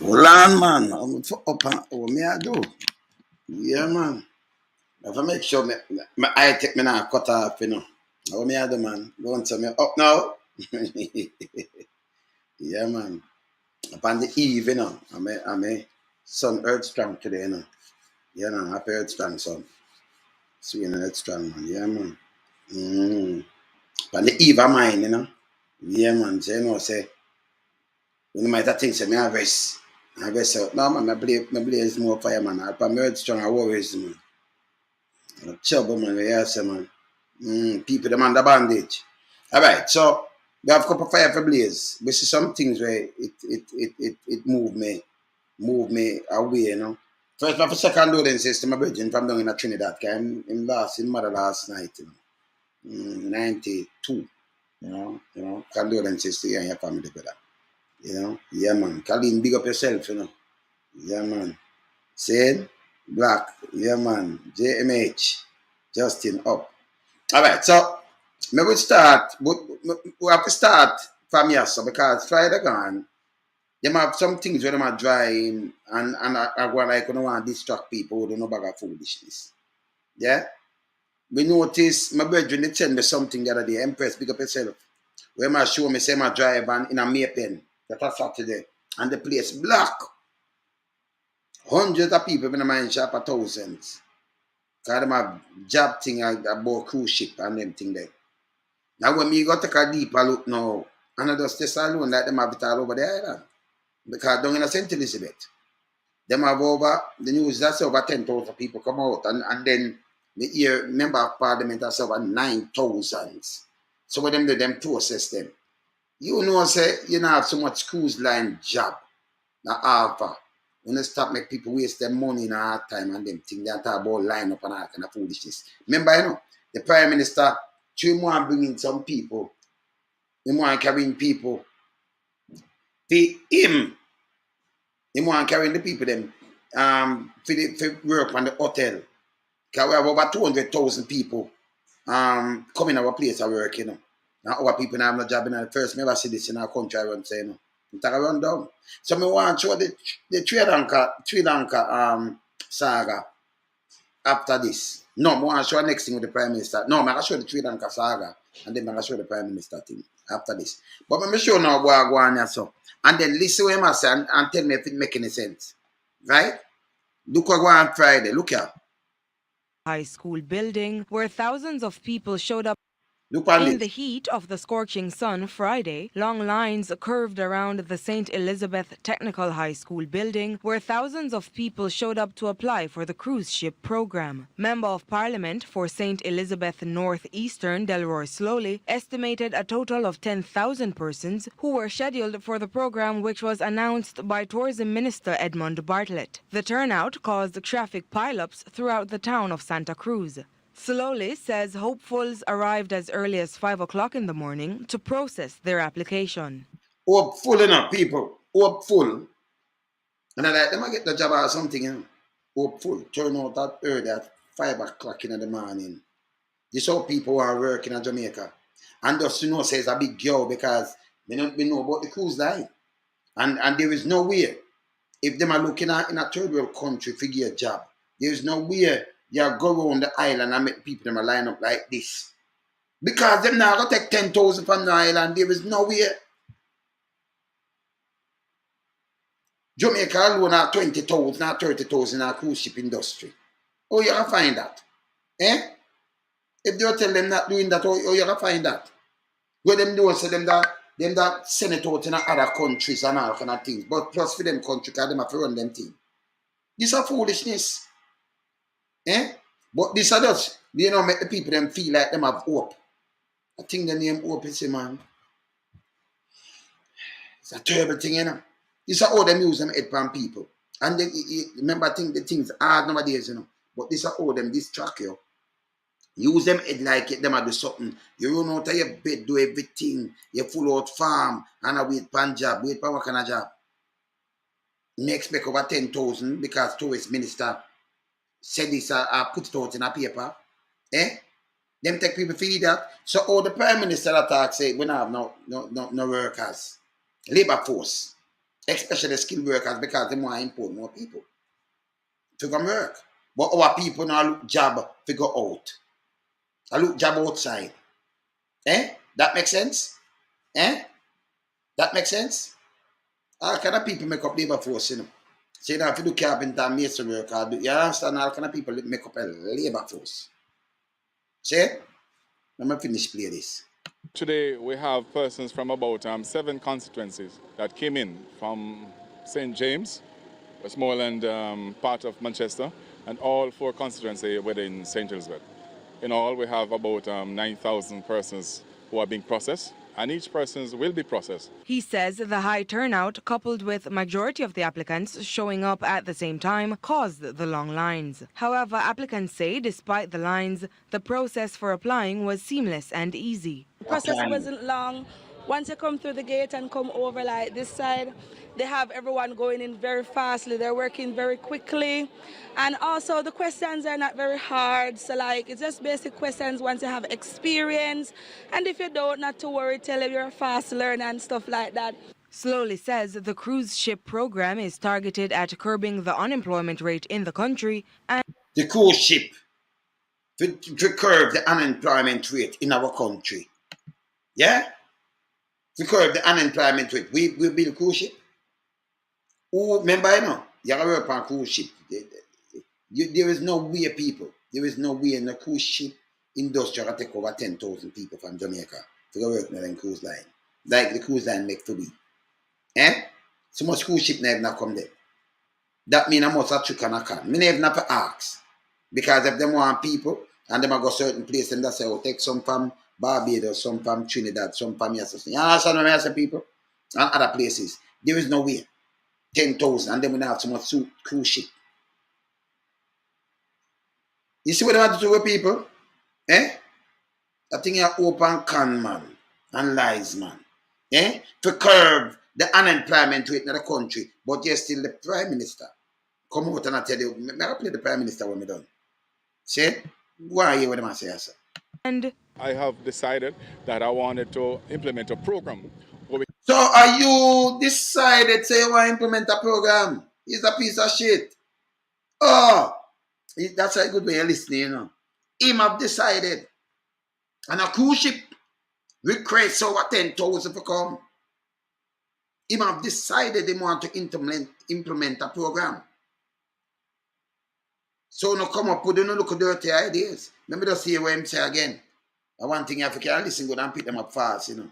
Hold on, man. I'm up and what me I do? Yeah, man. If I make sure my eye take me now cut off, you know. What me I do, man? Don't tell me up now. Yeah, man. Upon the eve, you know. I'm a sun earth strong today, you know. Yeah, no, happy earth strong, son. Sweet and earth strong, man. Yeah, man. Mm. Upon the eve of mine, you know. Yeah, man. So, you know, say, when you might have things, say, me have rest. I rest out. No, man, my blaze more fire, man. Upon my earth strong, I worries, man. Trouble, man. Yes, man. People them under bandage. All right, so we have a couple of fire for blaze. We see some things where it move me away, you know. First, my second condolences to my virgin from down in Trinidad. I'm lost in mother last night, you know. 92, condolences to you and your family, brother. You know, yeah, man. Colleen, big up yourself, you know. Yeah, man. Said, Black, yeah, man. JMH, Justin, up. All right, so maybe we start. We have to start from here, so because Friday gone, them have some things where them are drying and I go like you don't want to distract people who don't know about foolishness. Yeah, we notice my brethren they tell me something the other day. Empress, big up yourself. Where my show me say my drive and in a Maypen that a Saturday and the place black. Hundreds of people in the mine shop, thousands. Cause them have job thing about cruise ship and them thing there. Now when me go take a deeper look now, and I just stay alone like them have it all over the island. Because down in St. Elizabeth, them have over the news that's over 10,000 people come out and then the year member of parliament has over 9,000. So what them do them process them. You know say you don't have so much cruise line job na offer. When they stop make people waste their money in a hard time and them think they talk about line up and all kind of foolishness. Remember, you know, the Prime Minister, she want to bring in some people. He want to carry in people. For him, he want to carry in the people them for work on the hotel. Because we have over 200,000 people coming our place of work, you know. Now our people have no job in the first. Never see this in our country, I won't say, you know. It's like a run down. So me want to show the Sri Lanka saga after this. No, I want to show the next thing with the Prime Minister. No, I'm going to show the Sri Lanka saga and then I'm going to show the Prime Minister thing after this. But I'm going to show now what I go on here so. And then listen to him I say and tell me if it make any sense. Right? Look what I go on Friday. Look here. High school building where thousands of people showed up. Look on In this. the heat of the scorching sun Friday, long lines curved around the St. Elizabeth Technical High School building where thousands of people showed up to apply for the cruise ship program. Member of Parliament for St. Elizabeth North Eastern, Delroy Slowly, estimated a total of 10,000 persons who were scheduled for the program, which was announced by Tourism Minister Edmund Bartlett. The turnout caused traffic pileups throughout the town of Santa Cruz. Slowly says hopefuls arrived as early as 5 o'clock in the morning to process their application. Hopeful enough, people. Hopeful. And I like them I get the job or something, you know. Hopeful. Turn out that early at 5 o'clock in the morning. This how people are working in Jamaica. And just to know says a big girl because we know about the cruise line. And there is no way, if them are looking at in a third world country to get a job, there is no way you go around the island and make people them a line up like this. Because them now go take 10,000 from the island, there is no way. Jamaica alone are 20,000, not 30,000 in our cruise ship industry. Oh, you can find that. Eh? If they tell them not doing that, oh you can find that. Where them do say them that send it out in other countries and all kind of things. But plus for them country, because them have to run them thing. This is foolishness. Eh? But this is just, make the people them feel like them have hope. I think the name hope is, man. It's a terrible thing, you know. This is how them use them head pan people. And then, remember, I think the things hard nowadays, you know. But this is how them distract you. Use them head like it, them a do something. You run out of your bed, do everything. You full out farm, and I wait pan job, wait for what kind of job. You expect over 10,000 because tourist minister said this, put it out in a paper. Eh? Them take people feed that. So all the prime minister that talk say we don't have no workers. Labor force. especially skilled workers, because they want to import more people to come work. But our people now look job to go out. I look job outside. That makes sense? Eh? That makes sense? All kind of people make up labor force, you know. So you know, if you do carpenter, mason work, you understand all kind of people make up a labor force. See? Let me finish play this. Today we have persons from about 7 constituencies that came in from St. James, Westmoreland, part of Manchester, and all 4 constituencies within St. Elizabeth. In all, we have about 9,000 persons who are being processed, and each person will be processed. He says the high turnout, coupled with majority of the applicants showing up at the same time, caused the long lines. However, applicants say despite the lines, the process for applying was seamless and easy. The process wasn't long. Once you come through the gate and come over like this side, they have everyone going in very fastly. They're working very quickly. And also the questions are not very hard. So like it's just basic questions once you have experience. And if you don't, not to worry, tell them you're a fast learner and stuff like that. Slowly says the cruise ship program is targeted at curbing the unemployment rate in the country and the cruise ship to curb the unemployment rate in our country. Yeah? To curb the unemployment rate. We build cruise ship. Who remember, you know, you gotta work on cruise ship. There is no way, people. There is no way in the cruise ship industry can take over 10,000 people from Jamaica to go work on the cruise line. Like the cruise line make to be. So much cruise ship never not come there. That means I must have trick and a can. Me never not ask. Because if them want people and them go certain place and they say, oh, take some from Barbados, some from Trinidad, some from yes. You understand what I say, people? And other places. There is no way. 10,000 and then we have so much cruise ship. You see what they want to do with people? I think you're open con man and lies man. To curb the unemployment rate in the country, but you're still the prime minister. Come out and I tell you, I play the prime minister when we done. See? Why are you with them I say, sir? and I have decided that I wanted to implement a program. So are you decided say you want to implement a program? It's a piece of shit. Oh, that's a good way of listening, you know. Him have decided. And a cruise ship request over 10,000 to come. Him have decided they want to implement a program. So no come up with no look dirty ideas. Let me just hear what him say again. And one thing you have to listen good and pick them up fast, you know.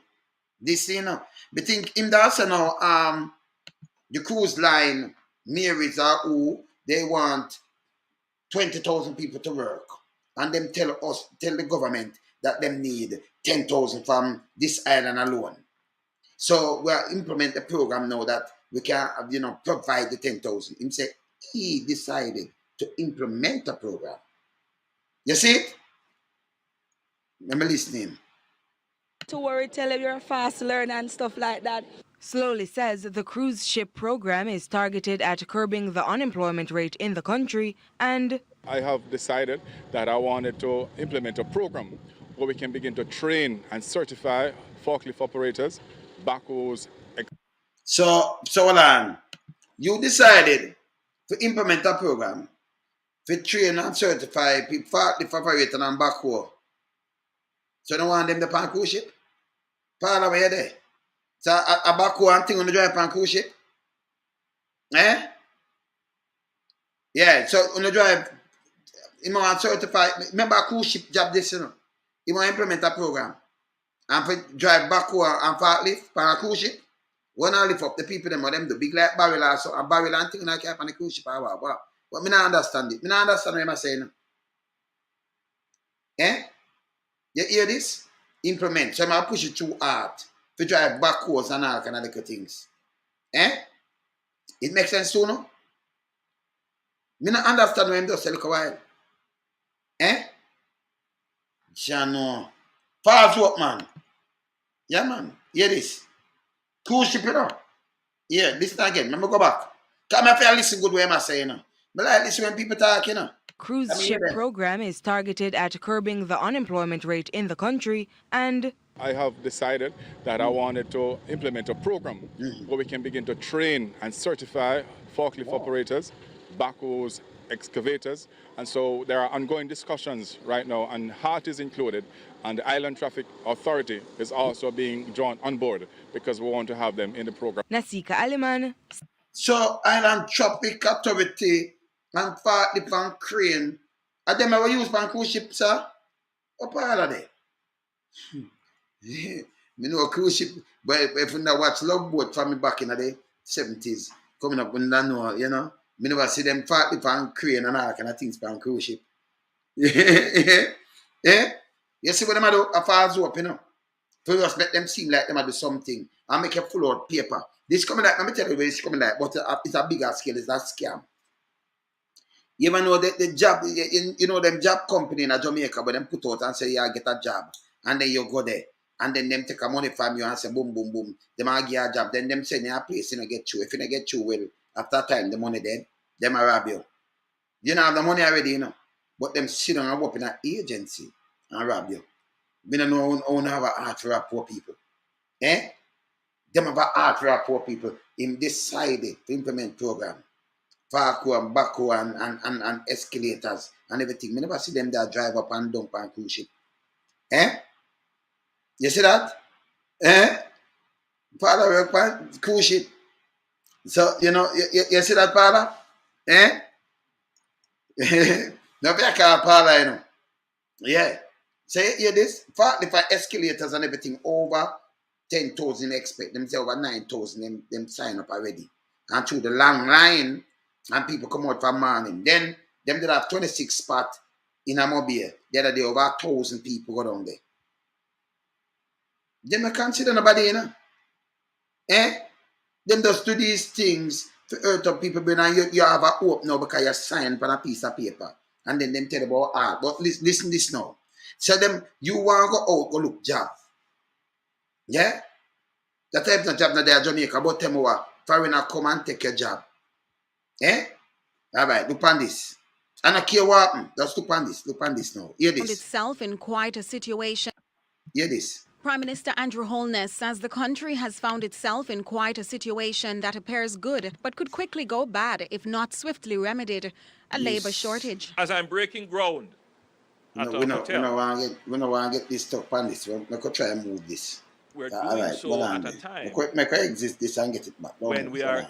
This, you know. But think him that also now the cruise line Marys or who they want 20,000 people to work. And them tell the government that them need 10,000 from this island alone. So we are implement the program now that we can, you know, provide the 10,000. Him say he decided to implement a program. You see it? Let me listening. To worry, tell them you're a fast learner and stuff like that. Slowly says the cruise ship program is targeted at curbing the unemployment rate in the country and I have decided that I wanted to implement a program where we can begin to train and certify forklift operators, backhoes. So hold on. You decided to implement a program to train and certify people, forklift operator and backhoe. So you don't want them to pan cruise ship? Part of where there. So a backhoe and thing on the drive pan cruise ship? Yeah, so on the drive, you want to certify, remember a cruise ship job this, you know? You want to implement a program and for drive backhoe and forklift pan a cruise ship? When I lift up the people them or them do big like barrel or so, a barrel and thing like that on the cruise ship or what? But me not understand it. Me not understand what I'm saying. You hear this? Implement. So I'm push it too hard to drive backwards and all kind of little things. It makes sense too, no? Me not understand what I'm just a little while. Jano. Fast work, man. Yeah, man. Hear this. Cruise ship, you know. Yeah, listen again. Let me go back. Come if I listen good what I'm saying, you know. I like listen when people talk, you know. cruise ship program is targeted at curbing the unemployment rate in the country and I have decided that I wanted to implement a program where we can begin to train and certify forklift operators, backhoes, excavators. And so there are ongoing discussions right now, and HART is included, and the Island Traffic Authority is also being drawn on board because we want to have them in the program. Nasika Aliman. So Island Traffic Authority and partly pan crane. Are them ever use pan cruise ship, sir? What part of it? Me know a cruise ship, but if you watch Love Boat from me back in the 70s, coming up when I know, you know, me never see them partly pan crane and all kind of things pan cruise ship. Yeah? You see what them do? A falls up, you know. For us, make them seem like them do something and make you full out paper. This coming like, let me tell you where it's coming like, but it's a bigger scale, it's a scam. You ever know the job, you know them job company in Jamaica, but them put out and say, yeah, get a job. And then you go there. And then them take a money from you and say, boom, boom, boom. Them a give you a job. Then them send you a place, you know, get you. If you don't get you, well, after time, the money dead, them a rob you. You don't have the money already, you know. But them sit down and work in an agency and rob you. We don't know how to have an heart for our poor people. Eh? Them have an heart for our poor people. In this side, to implement program. Parkour and backhoe and escalators and everything. We never see them that drive up and dump on cruise ship. Eh? You see that? Eh? Father work on cruise ship. So, you know, you see that, father? Eh? No, be a car father, you know. Yeah. So you hear this? Partly for escalators and everything over 10,000 expect. Them say over 9,000 them sign up already. And through the long line, and people come out for morning. Then them did have 26 spot in a mobile. The other day over 1,000 people go down there. Them not consider nobody, you know. Eh? Them just do these things to hurt up people brain and you have a hope now because you sign on a piece of paper. And then them tell about art. But listen this now. So them, you want to go out, go look job. Yeah? That type of job not there in Jamaica, but tell me what, foreigner come and take your job. Eh? All right, look on this. And I care what happened. Just look on this now. Hear Found this. itself in quite a situation. Hear this. Prime Minister Andrew Holness says the country has found itself in quite a situation that appears good but could quickly go bad if not swiftly remedied. A labour shortage. As I'm breaking ground at a hotel. We don't want to get this stuff on this. We could try and move this. We're doing so at a time Make it exist this and get it back. when we are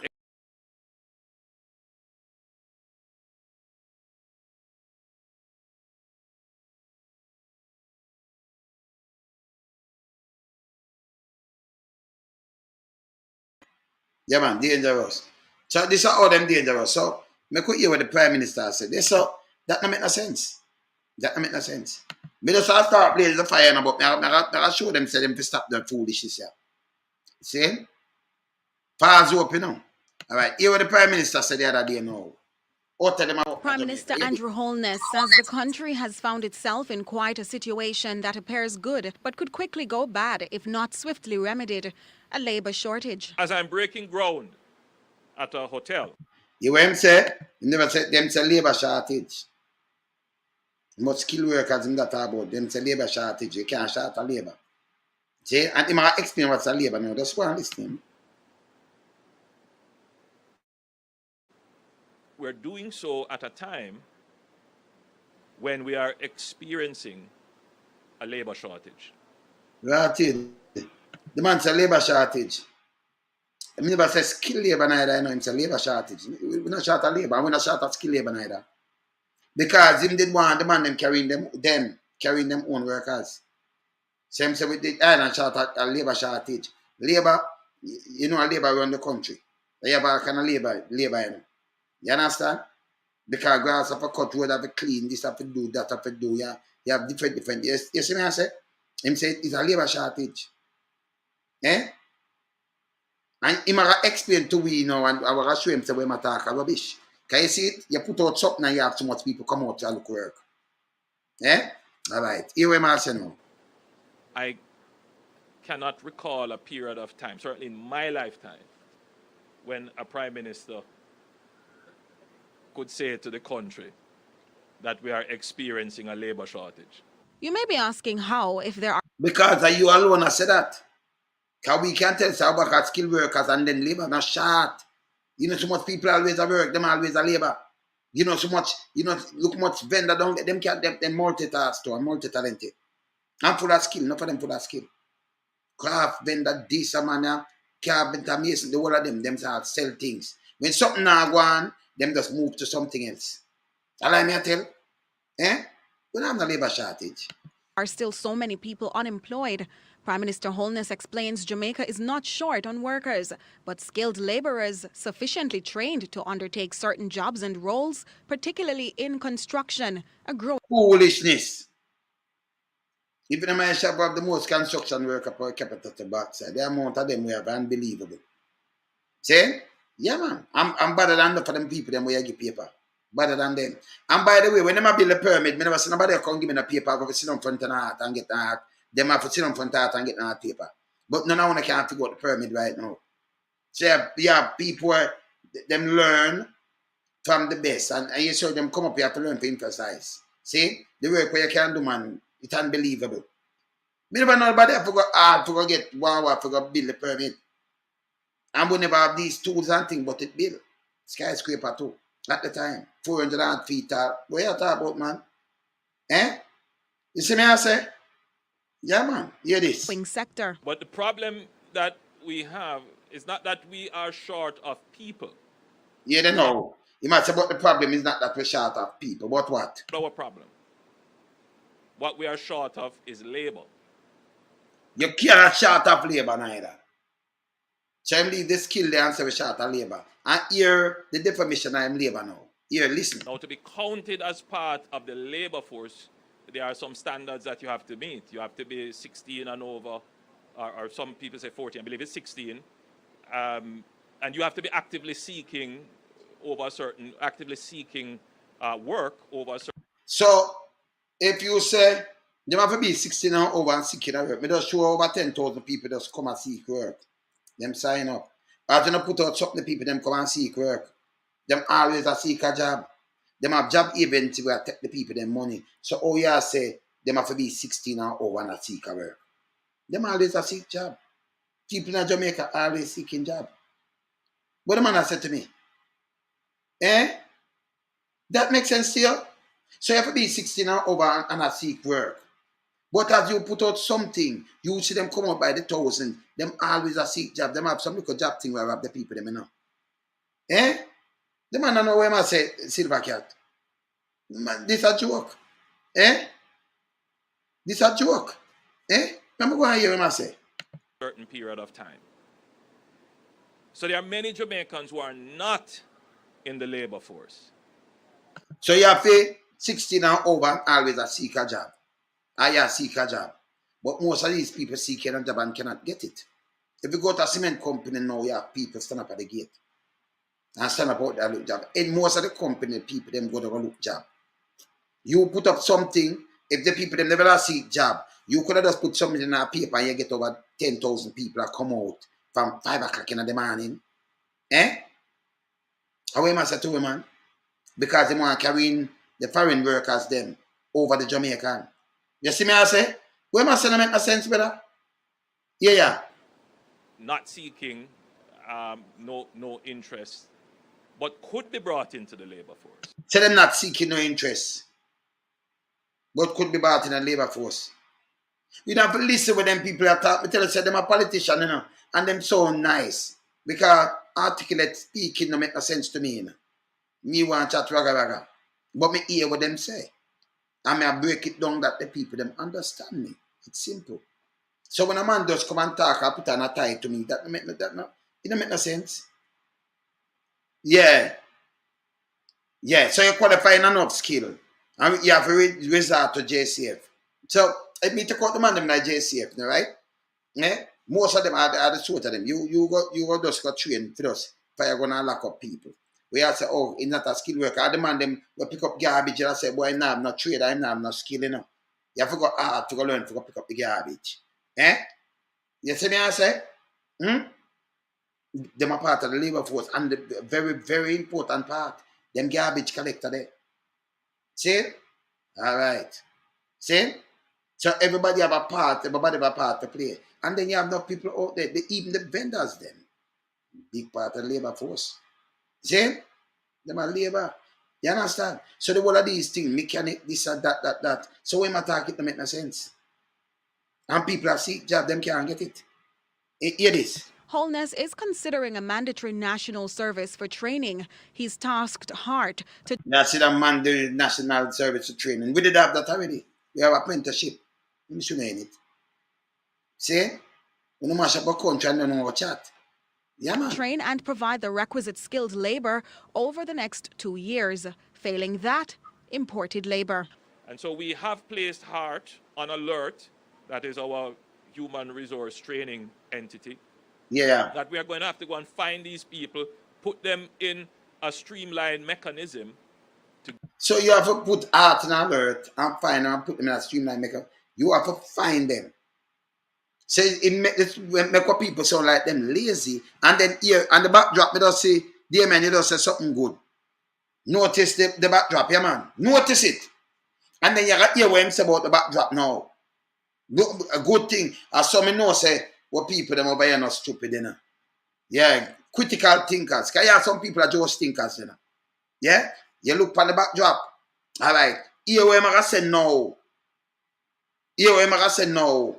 Yeah, man, dangerous. So this is all them dangerous. So me could hear what the Prime Minister said. This so that don't make no sense. That don't make no sense. Me just start blazing the fire now, but I show them say them to stop their foolishness here. See? Pause up, you know. All right, hear what the Prime Minister said the other day now. Prime Minister Andrew Holness says the country has found itself in quite a situation that appears good but could quickly go bad if not swiftly remedied. A labour shortage. as I'm breaking ground at a hotel. You hear him say? He never said them say labour shortage. Much skilled workers in that about them say labour shortage. You can't short a labour. See? And he might explain what's a labour now. Just go and listen. We're doing so at a time when we are experiencing a labor shortage. Right. The man say labour shortage. I never say skill labour neither, you know, him say labour shortage. We're not short of labour, we're not short of skill labour neither. Because him did want the man them carrying them own workers. Same say with the island short a labour shortage. Labour, you know, a labour around the country. You have a kind of labour, you know. You understand? Because grass have to cut, road have to clean, this have to do, that have to do. Yeah. You have different. You see me I say? Him say it's a labour shortage. Eh? And he might explain to we now and I will show him say we might talk rubbish. Can you see it? You put out something and you have too much people come out to look work. Eh? Alright. Here we must say now. I cannot recall a period of time, certainly in my lifetime, when a prime minister could say to the country that we are experiencing a labor shortage. You may be asking how if there are Because you alone I said that. Because we can tell so about skilled workers and then labor not short. You know, so much people always at work, them always a labor. You know, so much, you know, look much vendor don't get them can't them multitask to and multi-talented. And full of skill, not for them full of skill. Craft vendor, this man, carpenter, mason, the whole of them start sell things. When something now go on, them just move to something else. Allow me to tell, eh? We don't have no labor shortage. Are still so many people unemployed. Prime Minister Holness explains Jamaica is not short on workers, but skilled laborers sufficiently trained to undertake certain jobs and roles, particularly in construction, a growing Foolishness. Even the man shop have the most construction worker per capita to backside. The amount of them we have unbelievable. See? Yeah, man. I'm better than for them people them where you give paper. Better than them. And by the way, when them build a permit, me never see nobody come give me a paper. I go to sit on front of the heart and get the heart. Them have to sit on front of the heart and get the heart paper. But none of one can't figure out the permit right now. So yeah, people where them learn from the best. And you saw them come up here to learn to emphasize. See? The work where you can do, man, it's unbelievable. Me never know nobody I forgot hard to go get one for go build the permit. And we never have these tools and things, but it built. Skyscraper too. At the time. 400 feet tall. What you talk about, man? Eh? You see me I say? Yeah, man. Hear this. sector. But the problem that we have is not that we are short of people. Yeah, they know. You might say, but the problem is not that we're short of people. But what? Our problem. What we are short of is labor. You can't short of labor neither. So I leave the skill there and say we're short of labor. And here, the definition I am labor now. Here, listen. Now, to be counted as part of the labor force, there are some standards that you have to meet. You have to be 16 and over, or some people say 14, I believe it's 16. And you have to be actively seeking work over a certain. So, if you say, you have to be 16 and over and seeking work, me just show over 10,000 people just come and seek work. Them sign up. As you put out something, people them come and seek work. Them always a seek a job. Them have job events where take the people them money. So oh yeah say them have to be 16 and over and a seek a work. Them always a seek job. People in Jamaica always seeking job. What the man has said to me? Eh? That makes sense to you? So you have to be 16 and over and a seek work. But as you put out something, you see them come out by the thousand. Them always a seek job. Them have some little job thing where have the people them, you know. Eh? The man don't know where I say silver cat. Man, this a joke. Eh? This a joke. Eh? Remember what I hear him say? Certain period of time. So there are many Jamaicans who are not in the labor force. So you have to 16 and over and always a seek a job. I seek a job. But most of these people seeking a job and cannot get it. If you go to a cement company now, you have people stand up at the gate and stand up out there look job. In most of the company, people them go to look job. You put up something, if the people them never seek job, you could have just put something in a paper and you get over 10,000 people that come out from 5 o'clock in the morning. Eh? How am I say to man? Because they want to carry in the foreign workers them over the Jamaican. You see me I say? Where am I saying that make no sense, brother? Yeah. Not seeking, no interest, but could be brought into the labor force. So them not seeking no interest, but could be brought in a labor force. You don't have to listen with them people that talk. Me tell you, say them a politician, you know, and them so nice. Because articulate speaking don't make no sense to me, you know. Me want to chat raga. But me hear what them say. And me I break it down that the people them understand me. It's simple. So when a man does come and talk, I put on a tie to me, it don't make no sense. Yeah. So you qualify enough skill. And you have to resort to JCF. So if me take out the man them like JCF, right? Eh? Most of them are the sort of them. You go just go train for us. For you're gonna lock up people. We have to say, oh, he's not a skill worker. I demand them go pick up garbage and I say, boy, I'm not trade, I'm not skill, you know. You have to go hard to go learn to go pick up the garbage. Eh? You see me I say? Them are part of the labor force and the very, very important part, them garbage collector there. See? All right. See? So everybody have a part, everybody have a part to play. And then you have enough people out there, even the vendors them, big part of the labor force. See? Them are labor. You understand? So the whole of these things, mechanic, this and that. So when I talk it don't make no sense. And people have seek job, them can't get it. Hear this. Holness is considering a mandatory national service for training. He's tasked hard to That's it, a man the national service to training. We did have that already. We have apprenticeship. We should name it. See? We don't mash up a country and don't know our chat. Yeah, man. train and provide the requisite skilled labor over the next 2 years. Failing that, imported labor. And so we have placed HEART on alert, that is our human resource training entity, Yeah. that we are going to have to go and find these people, put them in a streamlined mechanism. So you have to put art in alert and find them and put them in a streamline maker. You have to find them. So it make what people sound like them lazy. And then here, and the backdrop, they just say, dear man, you just say something good. Notice the backdrop, yeah man. Notice it. And then you got hear what him say about the backdrop now. A good thing. As some know say, what people them over here not stupid, you know. Yeah, critical thinkers. Because yeah, some people are just thinkers, you know. Yeah? You look on the backdrop. All right. Here what I say now. Here what I say now.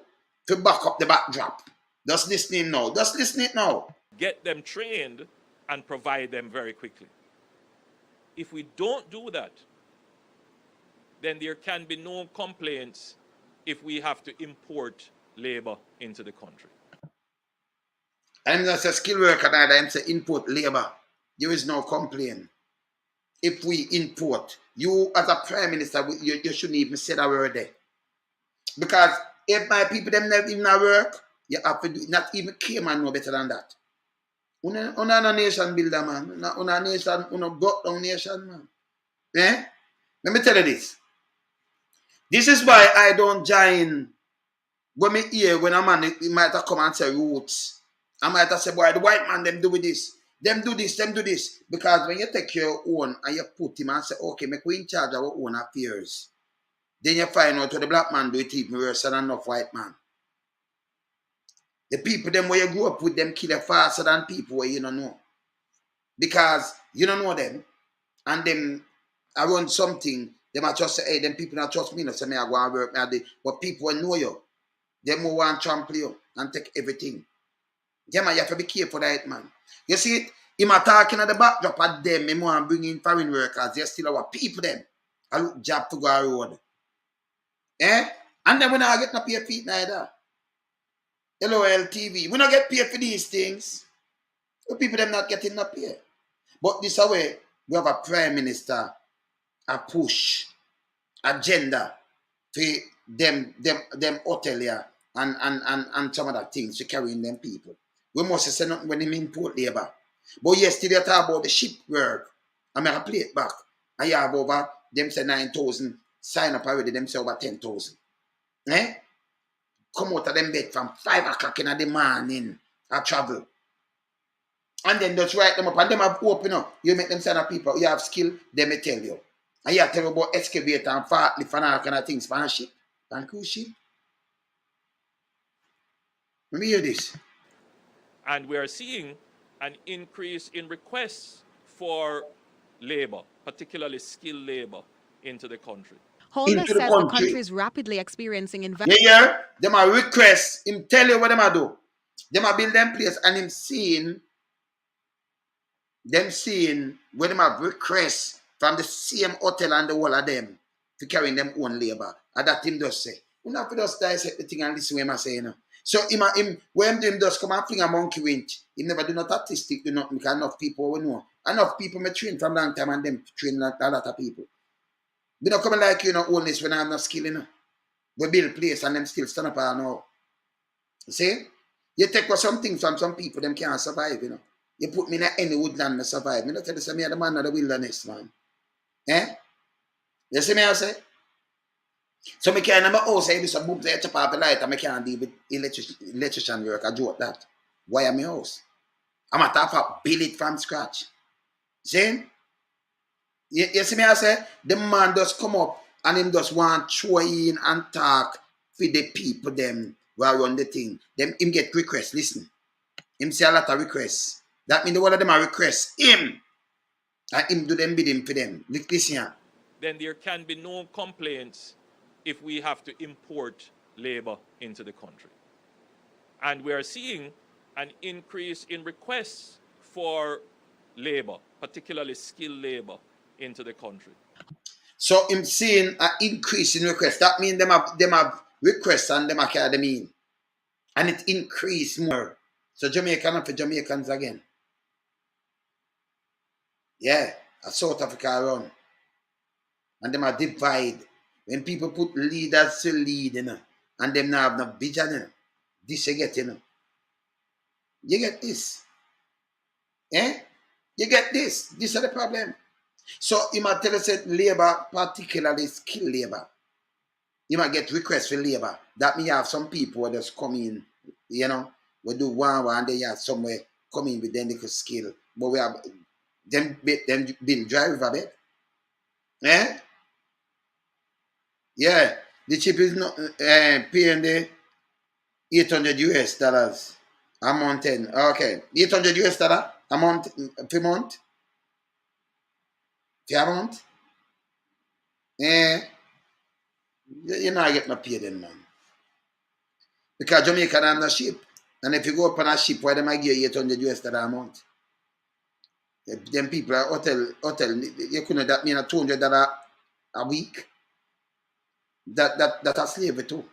To back up the backdrop. Just listening now. Just listening now. Get them trained and provide them very quickly. If we don't do that, then there can be no complaints if we have to import labor into the country. I'm not a skilled worker, I'm say import labor. There is no complaint. If we import, you as a prime minister, you shouldn't even say that word there. Because if my people them never even work, you have to do not even Cayman know better than that. Una a nation builder, man. Una nation, una got down nation, man. Eh? Let me tell you this. This is why I don't join when me hear when a man he might have come and say roots. I might have said, boy, the white man them do with this. Them do this, them do this. Because when you take your own and you put him and say, okay, make we in charge of our own affairs. Then you find out what the black man do it even worse than enough white man. The people them where you grew up with them kill you faster than people where you don't know. Because you don't know them. And them around something, they might just say, hey, them people not trust me, no say me I go and work me. But people will know you. They more want to trample you and take everything. Yeah, man, you have to be careful that, man. You see it? Him talking at the backdrop at them, him want to bring in foreign workers. They're still our people, them. I look job to go a road. Eh? And then we not get no pay feet neither. LOL TV. We not get paid for these things. The people them not getting no pay. But this way, we have a prime minister, a push, agenda for them hotelier and some other things to carrying them people. We must say nothing when they import labor. But yesterday I talk about the ship work. I'm going to play it back. I have over, them say 9,000, sign up already, them say over 10,000. Eh? Come out of them bed from 5 o'clock in the morning, I travel. And then just write them up, and them have open up. You make them sign up people, you have skill, they may tell you. And you have to tell you about excavator and forklift and all kind of things, for a ship, and cruise ship. Let me hear this. And we are seeing an increase in requests for labor, particularly skilled labor, into the country. Holness says the country is rapidly experiencing investment. Yeah, them a request. Him tell you what them a do. Them a build them place and him seeing where them have requests from the same hotel and the whole of them to carrying them own labor. And that him just say. You know, if you just dissect the thing and listen to him say, you know. So when him just come and fling a monkey winch, he never do not statistic, do nothing because enough people will know. Enough people may train from long time and them train a lot of people. We not coming like you know own this when I have no skill, you know. We build place and them still stand up and now. You see? You take for some things from some people, them can't survive, you know. You put me in any woodland to survive. Me not tell you say me the man of the wilderness, man. Eh? You see me I say? So me can't never house say this a boom say chop off the light and I can't deal with electrician work. I joke that. Why am my house? I'm a top up build it from scratch. See? You see me I say? The man just come up and him just want to throw in and talk for the people them who are run the thing. Them him get requests. Listen. Him say a lot of requests. That means the one of them are requests him. And him do them bidding for them. Listen here. Then there can be no complaints if we have to import labor into the country. And we are seeing an increase in requests for labor, particularly skilled labor, into the country. So him seeing an increase in requests. That means them have requests and them carry them in. And it increase more. So Jamaican and for Jamaicans again. Yeah, a South Africa run. And them are divide. When people put leaders to lead, you know, and them now have no vision, you know, this you get, you know. You get this. Eh? You get this. This is the problem. So you might tell us that labor, particularly skilled labor, you might get requests for labor. That means you have some people who just come in, you know, we do one and then you have somewhere come in with identical skill. But we have them been drive a bit. Eh? Yeah. The chip is not paying the $800 a month. Okay. $800 a month per month. Per month. You're not getting paid then, man. Because Jamaica are on a ship. And if you go up on a ship, why them I give you $800 a month? Them people are hotel, you couldn't that mean a $200 a week? That a slavery too.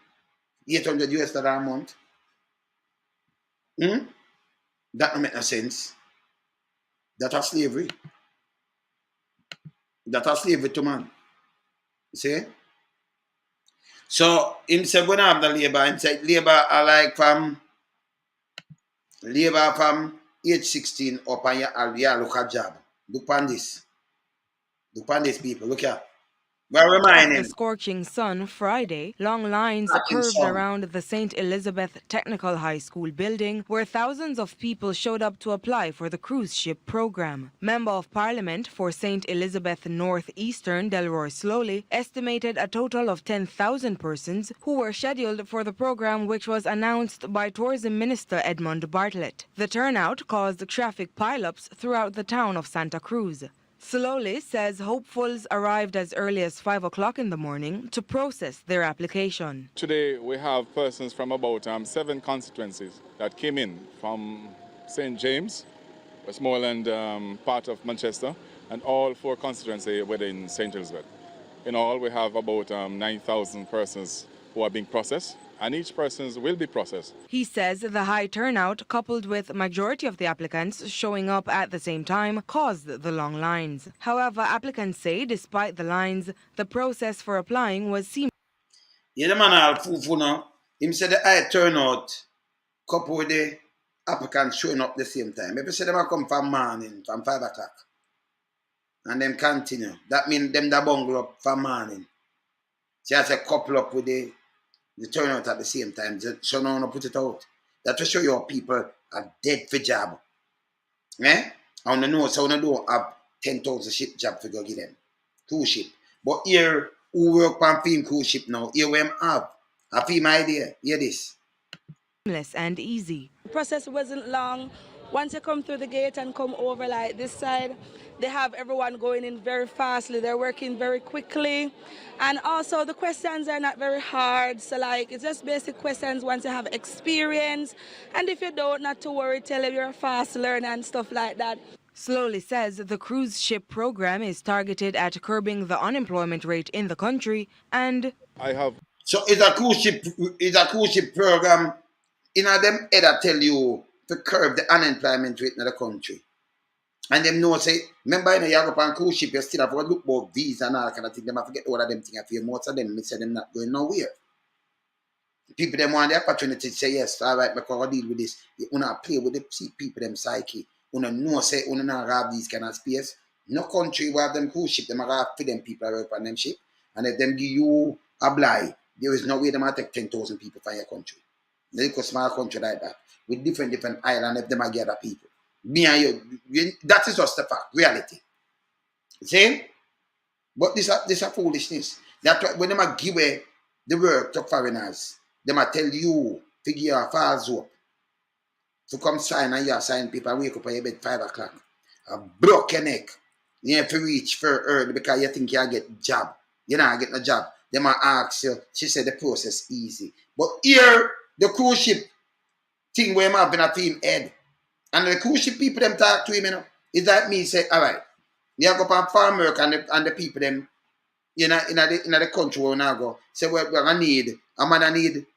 $800 a month. That don't make no sense. That a slavery. That a slavery too, man. See? So him say when I have the labor, him say labor are like from age 16 up and you look at job. Look on this. Look on this, people. Look here. Well, remind The him. scorching sun Friday, long lines Scorching curved sun. around the St. Elizabeth Technical High School building where thousands of people showed up to apply for the cruise ship program. Member of Parliament for St. Elizabeth North Eastern, Delroy Slowly, estimated a total of 10,000 persons who were scheduled for the program, which was announced by Tourism Minister Edmund Bartlett. The turnout caused traffic pileups throughout the town of Santa Cruz. Slowly says hopefuls arrived as early as 5 o'clock in the morning to process their application. Today we have persons from about 7 constituencies that came in from St. James, Westmoreland, part of Manchester, and all 4 constituencies within St. Elizabeth. In all, we have about 9,000 persons who are being processed, and each person will be processed. He says the high turnout, coupled with majority of the applicants showing up at the same time, caused the long lines. However, applicants say despite the lines, the process for applying was seamless. Yeah, the man all fufu now. Him said the high turnout couple with the applicants showing up the same time. Maybe say them come from morning, from 5 o'clock. And them continue. That means them that bungle up from morning. So I say couple up with the turnout at the same time. So now put it out. That will show your people are dead for job. Eh? I want to know, so I don't have 10,000 ship job to go give them. Cruise ship. But here, who work on film cruise ship now, here we have. I feel my idea. Hear this. And easy. The process wasn't long. Once you come through the gate and come over like this side, they have everyone going in very fastly. They're working very quickly. And also the questions are not very hard. So like it's just basic questions once you have experience. And if you don't, not to worry, tell them you're a fast learner and stuff like that. Slowly says the cruise ship program is targeted at curbing the unemployment rate in the country and So it's a cruise ship program. In them head I tell you to curb the unemployment rate in the country. And them know say, remember you go up on cruise ship, you still have to look about visa and all kind of thing. Them have to get all of them things for you. Most of them say them not going nowhere. People them want the opportunity to say yes, all right, because I deal with this. You not play with the people them psyche. You know say you not have these kind of space. No country where have them cruise ship, them have for them people work on them ship. And if them give you a blight, there is no way them take 10,000 people from your country. They look a small country like that with different islands if them are gather people. Me and you, that is just the fact, reality. See? But this a foolishness. That's why when them give away the work to foreigners. They might tell you, figure your falls up. To come sign and you sign people, wake up on your bed 5 o'clock. Broke your neck. You have to reach for early because you think you get job. You're not getting a job. They might ask you. She said the process easy. But here, the cruise ship thing where I'm having a team head. And the cruise ship people them talk to him, you know. It's like me say, all right, you go up on farm work and the people them, you know, in the country where we now go. Say we're gonna need, a man I need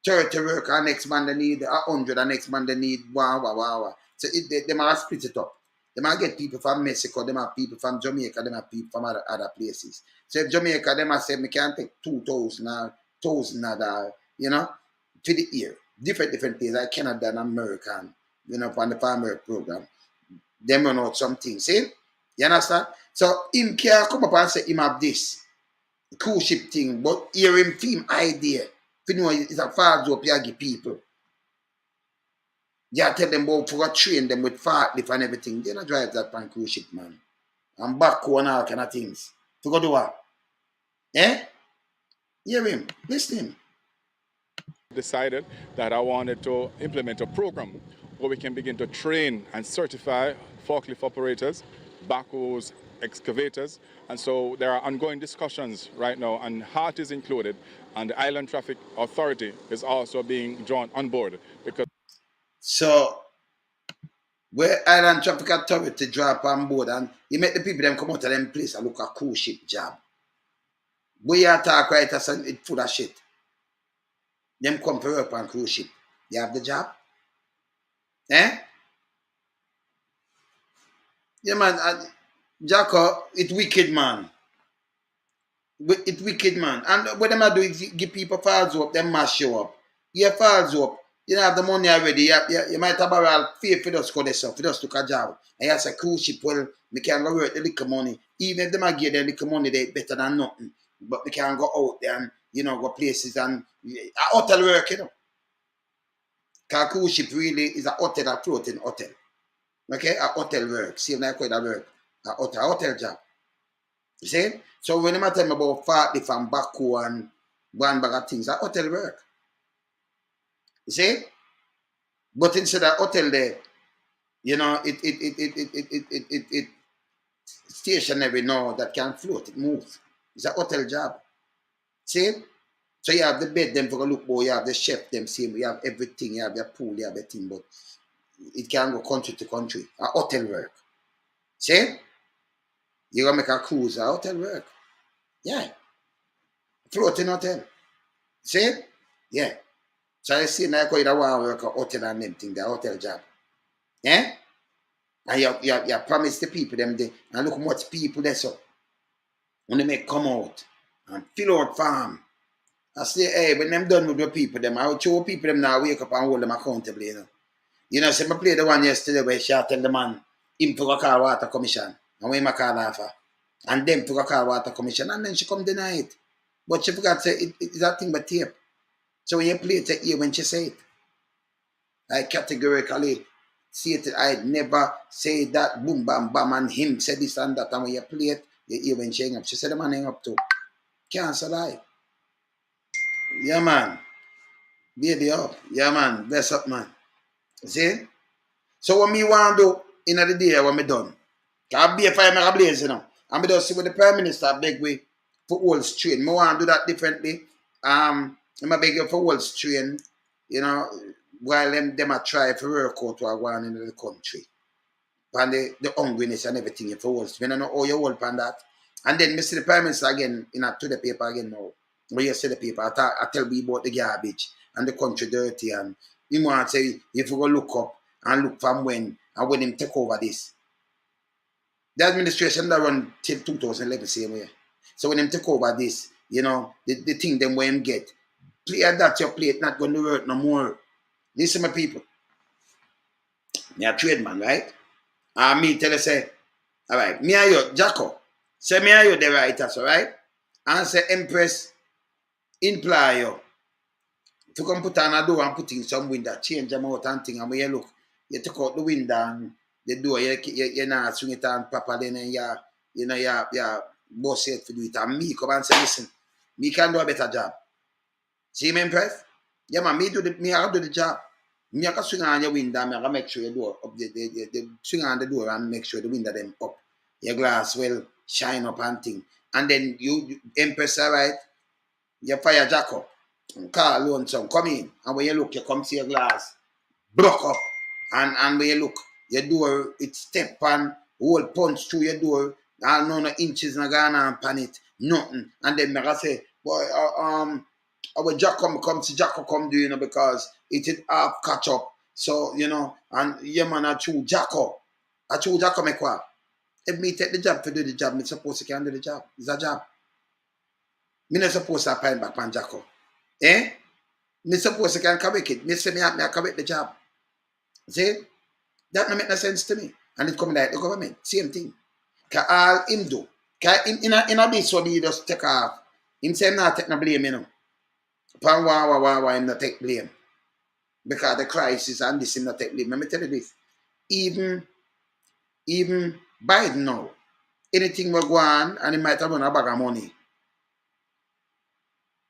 30 worker, next man they need 100, and next man they need wow. So they might split it up. They might get people from Mexico, they might have people from Jamaica, they might have people from other places. So if Jamaica, they might say, me can't take 2,000 or 1,000, you know, to the year. Different places, like Canada and American, you know, on the farmer program. Them run out some things, see? You understand? So him can come up and say him have this cruise ship thing, but hear him film idea. You know, it's a far up you give people. You tell them about for train them with forklift and everything. They don't drive that on cruise ship, man. And back and all kind of things. To go do what? Eh? Hear him. Listen him. Decided that I wanted to implement a program where we can begin to train and certify forklift operators, backhoes, excavators. And so there are ongoing discussions right now, and HART is included, and the Island Traffic Authority is also being drawn on board. Because So, where Island Traffic Authority drop on board and you make the people them come out of them place and look at cruise ship job. Where you talk right as it full of shit. Them come for work on cruise ship. You have the job? Eh? Yeah, man. Jacko, it's wicked, man. It's wicked, man. And what them I do is give people files up, them mash you up. You files up. You don't have the money already. You might have a fear for us go this up, for us took a job. And you say cruise ship, well, we can go work the little money. Even if they might give them little money, they better than nothing. But we can go out there and, you know, go places and hotel work, you know. Because cruise ship really is a hotel, a floating hotel. Okay? A hotel work. See, I call it a work. A hotel job. You see? So when I tell me about Fartley from Baku and one bag of things, a hotel work. You see? But instead of hotel there, you know, it stationary now that can float, it moves. It's a hotel job. See? So you have the bed them for a look boy, you have the chef them same, you have everything, you have your pool, you have everything, but it can go country to country. A hotel work. See? You gonna make a cruise, a hotel work. Yeah. Floating hotel. See? Yeah. So I see now you don't want to work a hotel and them thing, the hotel job. Yeah? And you promise the people them there. And look how much people there so. When they make come out and fill out farm. I say, hey, when them done with the people them, I will show people them now wake up and hold them accountable, you know. You know, say I played the one yesterday where she tell the man him to go call water commission. And when I call her. And them to go call water commission. And then she come deny it. But she forgot to say it's that thing but tape. So when you play it, hear when she say it. I categorically see it. I never say that boom, bam, bam, and him said this and that. And when you play it, you hear when she hang up. She said the man hang up too. Cancel lie. Yeah, man. Baby up. Yeah, man. Bless up, man. See? So what me want to do in the day when me done? Because be a fire make a blaze, you know. And me just see what the Prime Minister beg we for whole strain. Me want to do that differently. I beg you for whole strain, you know, while them a try for work out what going in the country. And the hungriness and everything for whole strain. I know how you hold on that. And then me see the Prime Minister again to the paper again now. When you see the paper, I tell me about the garbage and the country dirty, and you want to say if you go look up and look from when and when him take over this. The administration that run till 2011 same way. So when him take over this, you know, the thing them where him get, play that your plate not going to work no more. Listen my people. Me a trade man, right? And me tell you say, all right, me and you, Jacko, say me and you the writers, all right? And say Empress employ you to come put on a door and put in some window, change them out and thing, and when you look, you take out the window and the door, you not swing it on properly, and you bust it to do it. And me come and say, listen, me can do a better job. See me impressed? Yeah, man, I do the job. Me I can swing on your window, me I can make sure your door up the swing on the door and make sure the window them up. Your glass will shine up and thing. And then you Empress, right? You fire jack up. Call loan some, come in. And when you look, you come see your glass broke up. And when you look, your door, it step on, whole punch through your door, and no inches not gone on pan it, nothing. And then I say, boy, our Jack come see Jack come do, because it is half catch up. So, and yeah man, I choose Jacko. I choose Jacko make what? If me take the job to do the job, me supposed to can do the job. It's a job. Me not supposed to apply back on Jacko. Eh? Me supposed to can correct it. Me say me I correct the job. See? That don't make no sense to me. And it coming like the government. Same thing. Cause all him do. Cause in a this one he just take off. Him say him not take no blame, Upon why him not take blame. Because the crisis and this him not take blame. Let me tell you this. Even Biden now, anything will go on and he might have run a bag of money.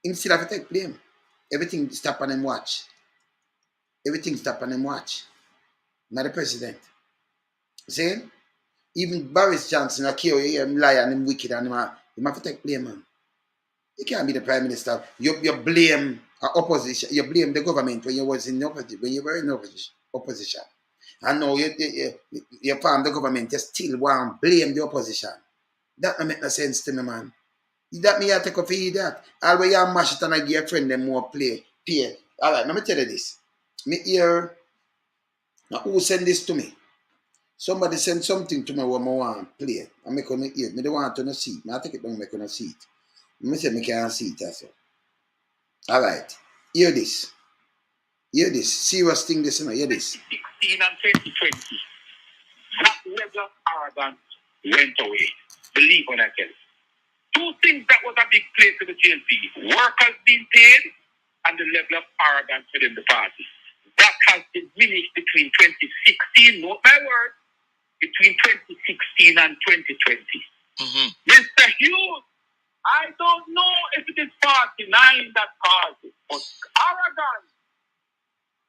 Him still have to take blame. Everything stop on him watch. Everything stop on him watch. Not the president. See? Even Boris Johnson, I kill him lie and him wicked and him have to take blame, man. You can't be the prime minister. You blame opposition. You blame the government when you was in opposition. When you were in opposition. And now you form the government. You still want to blame the opposition. That don't make no sense to me, man. That me I take up for you that. All way you mash it and I give your friend them more pay. All right, let me tell you this. Me hear. Now who send this to me? Somebody send something to me what I want to play. I make on hear. Me don't want to see it. I take it down, make on see it. Me say me can't see it also. All right. Hear this. Hear this. Serious thing this, hear this. 2016 and 2020. That level of arrogance went away. Believe when I tell you. Two things that was a big play to the JLP. Workers being paid and the level of arrogance within the party. That has diminished between 2016, note my word, between 2016 and 2020. Mm-hmm. Mr. Hughes, I don't know if it is 49 that caused it, but arrogance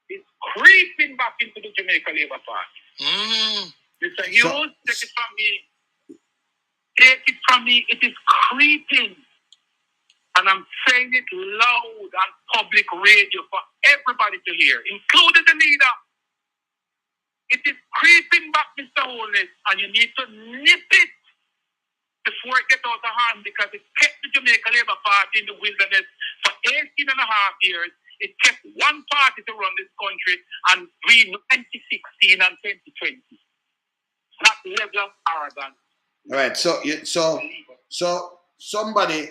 is creeping back into the Jamaica Labour Party. Mm. Mr. Hughes, take it from me. Take it from me. It is creeping. And I'm saying it loud on public radio for everybody to hear, including the leader. It is creeping back, Mr. Holness, and you need to nip it before it gets out of hand, because it kept the Jamaica Labour Party in the wilderness for 18 and a half years. It kept one party to run this country, and between 2016 and 2020. That level of arrogance. All right, so somebody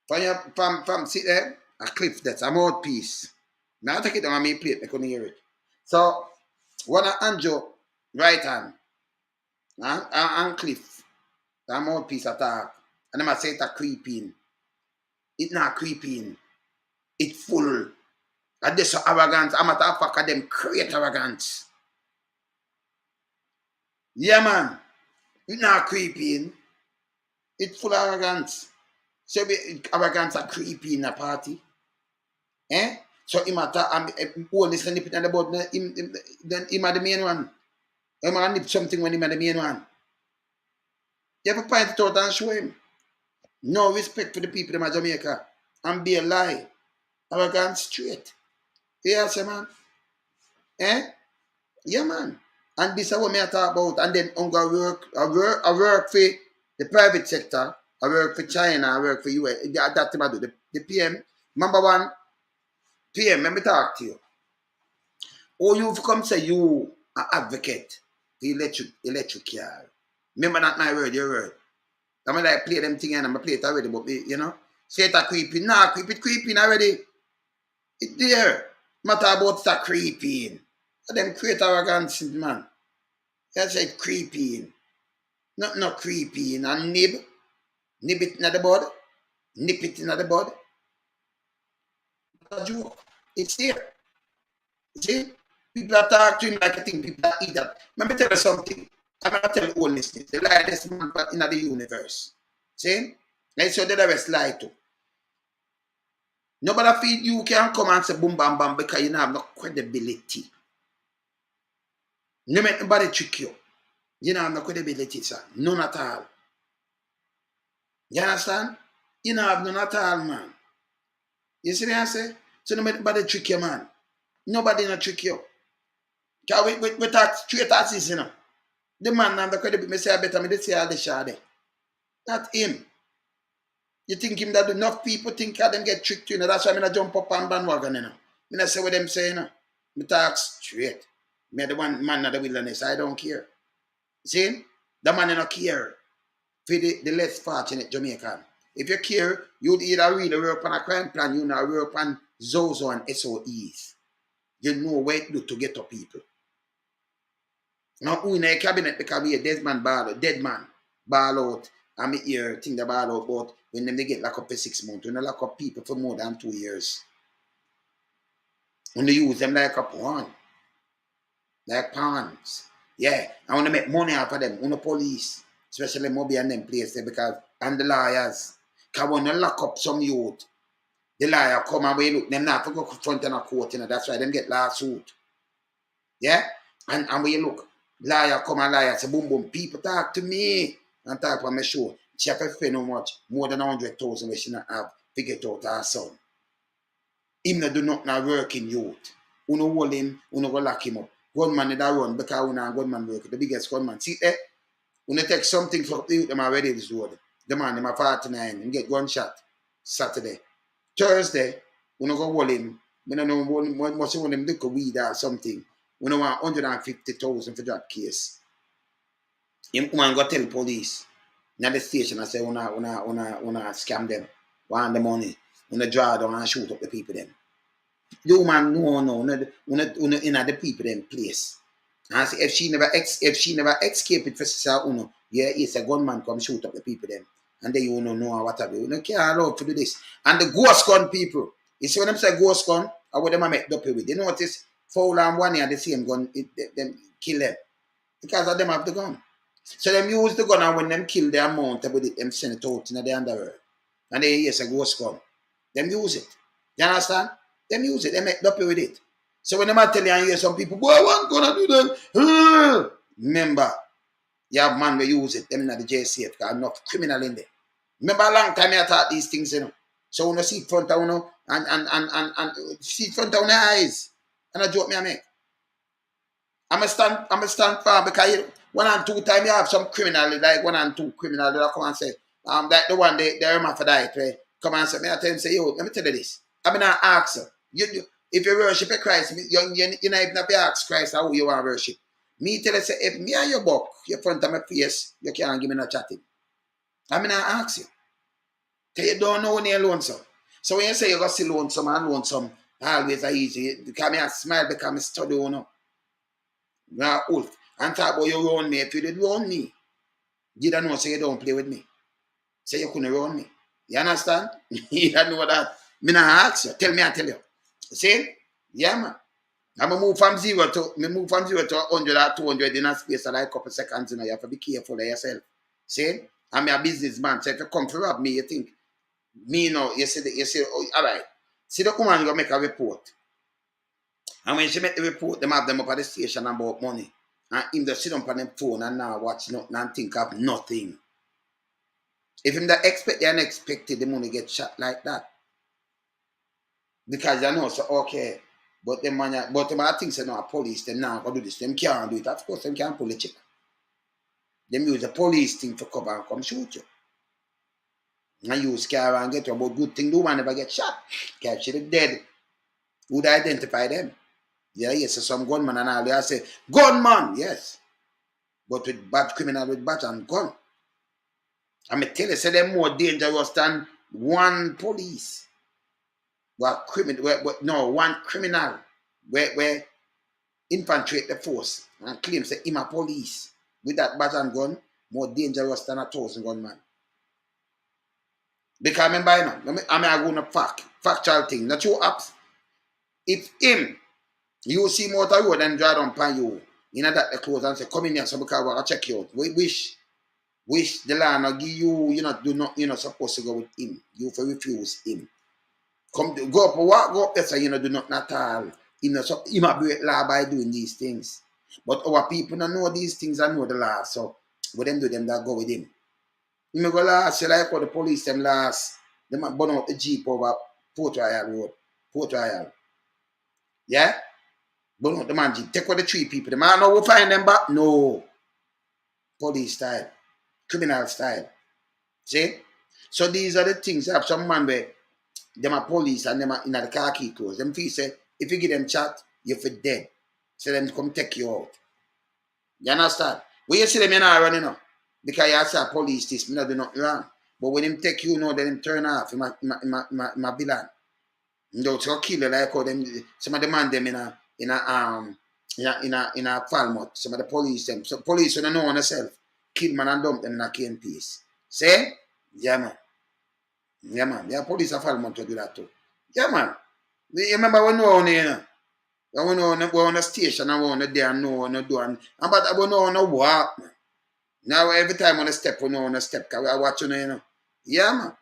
from sit there, a clip that's a mouthpiece. Now I take it down on me plate, I couldn't hear it. So one of Andrew right hand, and Cliff, that mouthpiece attack, and them I say it a creeping. It not creeping. It full. And this arrogance, I'm at a fuck of them create arrogance. Yeah man. It not creeping. It's full of arrogance. So arrogance are creepy in a party. Eh? So him at all this nip it on the board, then him are the main one. Him are nip something when him are the main one. You have to point it out and show him. No respect for the people of Jamaica. And be a lie. Arrogance straight. Yeah, say man. Eh? Yeah man. And this is what I talk about. And then I'm going to work for the private sector. I work for China. I work for US. That's what I do. The PM, number one, PM, let me talk to you. Or you come say you are advocate for electric car. Remember not my word, your word. I'm going to play them thing and I'm going to play it already, but say it a creeping. Nah, it creeping already. It's there. Matter about that creeping. Them create arrogance, man. That's it creeping. Not creeping. And nib it in the bud. Nip it in the bud. That's a joke. It's there. See? People are talking to him like I think people that eat that. Let me tell you something. I'm going to tell you all listeners. The lightest man in the universe. See? Let's show the rest lie to. Nobody feel you can come and say boom bam bam because you don't have no credibility. No make nobody trick you. You don't have no credibility, sir. None at all. You understand? You don't have none at all, man. You see what I say? So no make nobody trick you, man. Nobody no trick you. Because we talk straight as this, you know. The man have the credibility. Me say I better me say all the shade. Not him. You think him that enough people think them get tricked, you know. That's why I jump up on bandwagon, you know. I not say what them say, you know. I talk straight. Me the one man of the wilderness. I don't care. See? The man don't care for the less fortunate Jamaican. If you care, you'd either really work on a crime plan, you know, work on Zozo and SOEs. You know what to do to get to people. Now, who in a cabinet because we a dead man, ball out. I'm here, think the ball out, but when they get locked up for 6 months, when they lock up people for more than 2 years, when they use them like a pawn, like pawns. Yeah, I want to make money out of them, on the police, especially Moby and them places, because, and the lawyers. Because when they lock up some youth, the lawyer come and we look, them not to go front in a court, you know, that's why them get lawsuit. Yeah? And when you look, lawyer come and lawyer say, boom, boom, people talk to me and talk on my show. She have to spend how much? More than 100,000 we she not have to get out her son. Him not do nothing working youth. Uno hold him, uno go lock him up. Gunman need a run because uno and gunman work. The biggest gunman. See, uno take something for the youth, them already this road. The man, them a 49, and get gunshot Saturday. Thursday, uno go hold him. We don't know, must hold him look a weed or something. We don't want 150,000 for that case. Him come and go tell police. Now the station I say una scam them. Want the money. Una draw down and shoot up the people them. You man no una in the people them place. And say if she never escape it for sister uno, yeah, it's a gunman come shoot up the people them. And then you know whatever. You can't allow to do this. And the ghost gun people. You see when them say ghost gun, I would them make up with. You notice Foul and one year the same gun, them kill them. Because of them have the gun. So them use the gun and when them kill their amount with it, them send it out in the underworld. And they use a ghost gun. Them use it. You understand? Them use it. They make up with it. So when them are telling you some people, boy, what gonna do them? Remember, you have man who use it, them in the JCF, because enough criminal in there. Remember a long time I taught these things, you know. So when you see front of you and see front of your eyes. And a joke me I make. I'm a stand firm because 1 and 2 times you have some criminal, like 1 and 2 criminal that come and say, like the one they hermaphrodite, right? Come and say, me I tell him, say, yo, let me tell you this. I mean, I ask you, if you worship a Christ, you not even have to ask Christ how you want to worship. Me tell you, say, if me and your buck, your front of my face, you can't give me no chatting. I mean, I ask you. Because you don't know when you're lonesome. So when you say you're going to see lonesome and lonesome, always are easy. Because I smile because I study, you know. Now, Wolf, and talk about you run me. If you did run me, you don't know, so you don't play with me. So you couldn't run me. You understand? You don't know that. Me not ask you. Tell me, I tell you. See? Yeah, man. I'm move from 0 to 100 or 200 in a space of like a couple seconds. You know, you have to be careful of yourself. See? I'm a businessman. So if you come to rob me, you think, me no, you say, oh, all right. See the woman going to make a report. And when she make the report, them have them up at the station about money. And him just sit on them phone and now watch nothing and think of nothing. If him that expect the unexpected, the money get shot like that. Because you know, so okay. But them man, but them I think say no police, them now go do this, them can't do it. Of course, them can't pull the check. Them use the police thing for cover and come shoot you. And use car and get you, but good thing the one never get shot. Catch you dead. Would identify them? Yeah, yes, so some gunman and all they say, gunman, yes. But with bad criminal with bat and gun. I mean tell you, say they're more dangerous than one police. One criminal where infiltrate the force and claim say him a police with that bat and gun, more dangerous than 1,000 gunman. Because remember, you know, I go on a factual thing, not your apps. If him, you see motor road and drive on pan you, you know that the close and say, come in here, so because I want to check you out. We wish the land will give you, you know, do not, you're not supposed to go with him. You for refuse him. Go up, walk, go up there, so you know, do nothing at all. You know, so he might break law by doing these things. But our people don't know these things and know the law, so what them do, them that go with him. You may go last, you like how the police them last, they might burn out the Jeep over Port Royal Road. Port Royal. Yeah? Burn out the man Jeep. Take out the 3 people. The man, no, we find them back? No. Police style. Criminal style. See? So these are the things. Have some man where them are police and them are in the khaki clothes. Them feel say, if you give them chat, you're for dead. So them come take you out. You understand? When you see them, you're not running up. Because you say police this, me not do nothing wrong. But when them take you, then them turn off in my villain. You so kill you like how them some of the man them in a Falmouth. Some of the police them. So police don't know on themselves. Kill man and dump them in a cane piece. See? Yeah man. Yeah man. Yeah, police of Falmouth to do that too. Yeah man. You remember when we on here, you know? When we on the station and we on there and no one do and but we know on the walk, man. Now every time on the step, we know on the step, because we watch you know. Yeah man.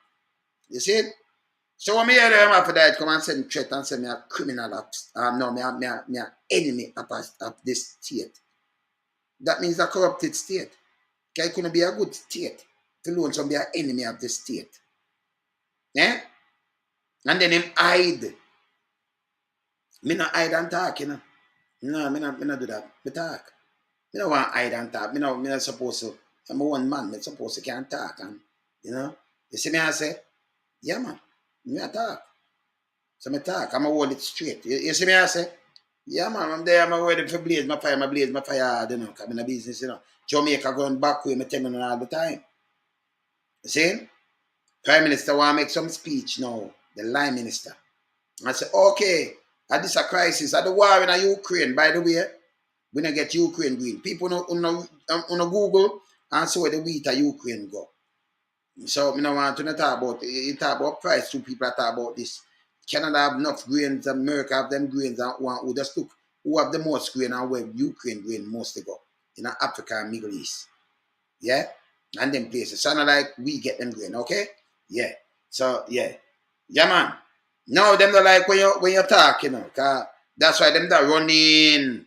You see it? So when me hear them after that come and send threat and say me a criminal no, me a enemy of this state. That means a corrupted state. Because it couldn't be a good state to loan some be an enemy of the state. Eh? And then him hide. Me not hide and talk, you know. No, me not do that. Me talk. Me don't want to hide and talk. Me not supposed to. I'm a one man. Me supposed to can't talk. And, you know. You see me I say, yeah man. Me a talk. So me talk. I'm a hold it straight. You see me I say, yeah man. I'm there. I'm ready for blaze my fire. Blaze my fire hard, you know. Because I'm in the business, you know. Jamaica going back way. Me tell me all the time. You see? Prime Minister want to make some speech now. The line minister. I say, okay. This a crisis. At the war in Ukraine, by the way. We don't get Ukraine green. People on Google and see where the wheat of Ukraine go. So I don't want to talk about price. Two people talk about this. Canada have enough grains, America have them grains, and who just look who have the most grain and where Ukraine grain mostly go. In Africa and Middle East. Yeah? And them places. So not like we get them grain, okay? Yeah. So yeah. Yeah man. Now them don't like when you talk, you know, cause that's why them that running.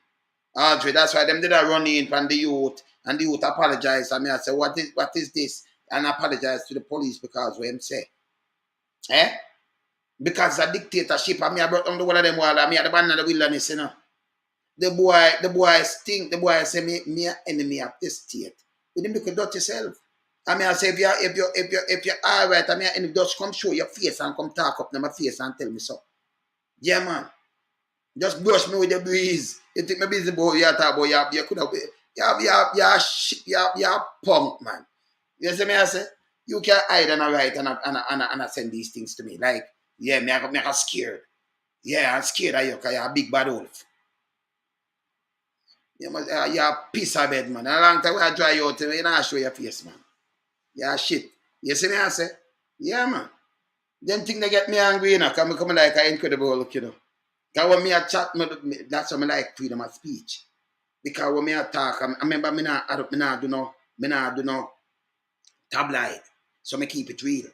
Audrey, that's why them did a run in from the youth, and the youth apologize. I mean, I say, what is this? And apologize to the police because what him say. Eh? Because a dictatorship, I mean, I brought down the one of them wall, I mean, the man of the wilderness, you know. The boy stink, the boy say, me an enemy of this state. You didn't look at yourself. I mean, I say, if you're all right, I mean, and just come show your face and come talk up to my face and tell me so. Yeah, man. Just brush me with the breeze. You think me busy about you talk about you could have you're punk, man. You see me I say? You can hide and write and send these things to me. Like, yeah, me I scared. Yeah, I'm scared of you because you're a big bad wolf. You're a piece of bed, man. And a long time I dry you out, you not show your face, man. You're shit. You see me I say? Yeah, man. Them things they get me angry, you know, because I come like an incredible look, you know. Because when me a chat, that's what I like freedom of speech. Because when me a talk, I remember me not do no tabloid. So me keep it real.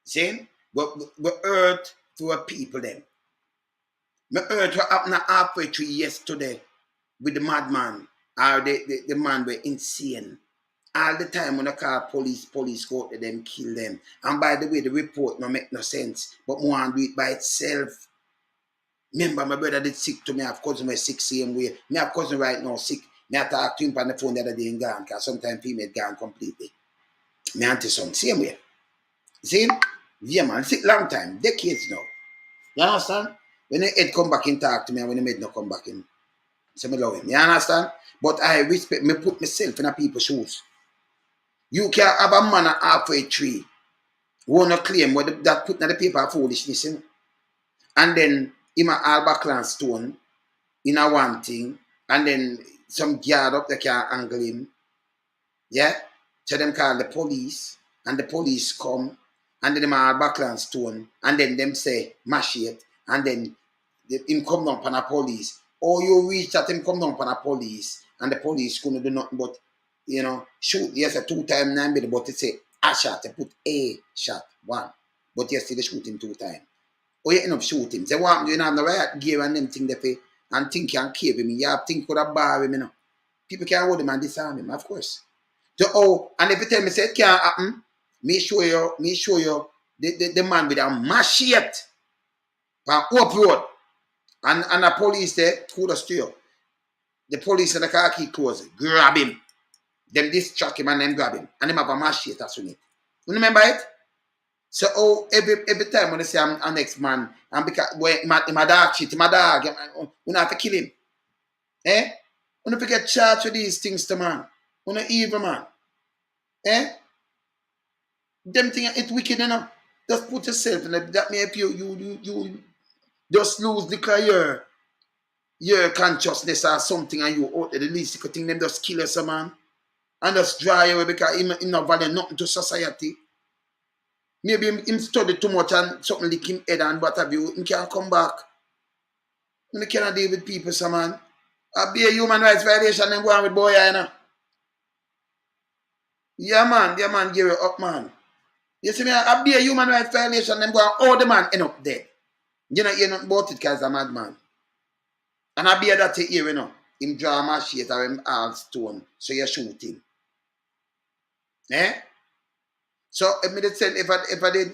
See? But we hurt to a people then. Me hurt what happened halfway through yesterday with the madman. Or the man were insane. All the time when I call police go to them, kill them. And by the way, the report no make no sense. But I want to do it by itself. Remember, my brother did sick to me. I have cousin was sick same way. Me have cousin right now sick. Me I talk to him on the phone the other day and gone. Because sometimes female gone completely. Me auntie son, same way. See? Yeah, man, sick long time. Decades now. You understand? When the head come back and talk to me and when the head not come back in. So me love him. You understand? But I respect, me put myself in a people's shoes. You can't have a man at halfway tree who wanna claim what that put in the paper of foolishness, you know? And then him a all backland stone in a one thing, and then some guard up there can angle him. Yeah? So them call the police, and the police come, and then them all backland stone, and then them say mash it, and then him come down upon a police. Or you reach that him come down upon a police, and the police couldn't do nothing but, you know, shoot. Yes, a 2-time 9 but it say a shot, they put a shot, one. But yes, they shoot him 2 times. or you end up shooting. Say what you know have the riot gear and them thing they pay and think you can cave him. You have think could have bar him, you know. People can hold him and disarm him, of course. So and if you tell me say it can't happen, me show you the man with a machete on up road and the police there through the steer. The police in the car key close, grab him. Them distract him and then grab him. And them have a machete that's on it. You remember it? So every time when they say I'm an next man, and because my dog shit, my dog, you have to kill him. Eh? You don't get charged with these things to man. You not evil man. Eh? Them thing it's wicked enough. Just put yourself in it. That may help you just lose the your consciousness or something and you out there. The least you could think them just kill us, man. And just dry away because he not value nothing to society. Maybe him study too much and something like him head and what have you. He can't come back. He cannot deal with people, so man. I be a human rights violation and go on with boy, you know. Yeah, man, give it up, man. You see me, I be a human rights violation and go on, all the man end up dead. You know, you're not about it because I'm a madman. And I be a that here, you know. Him draw a machete or him all stone, so you shoot him. Eh? So if I did,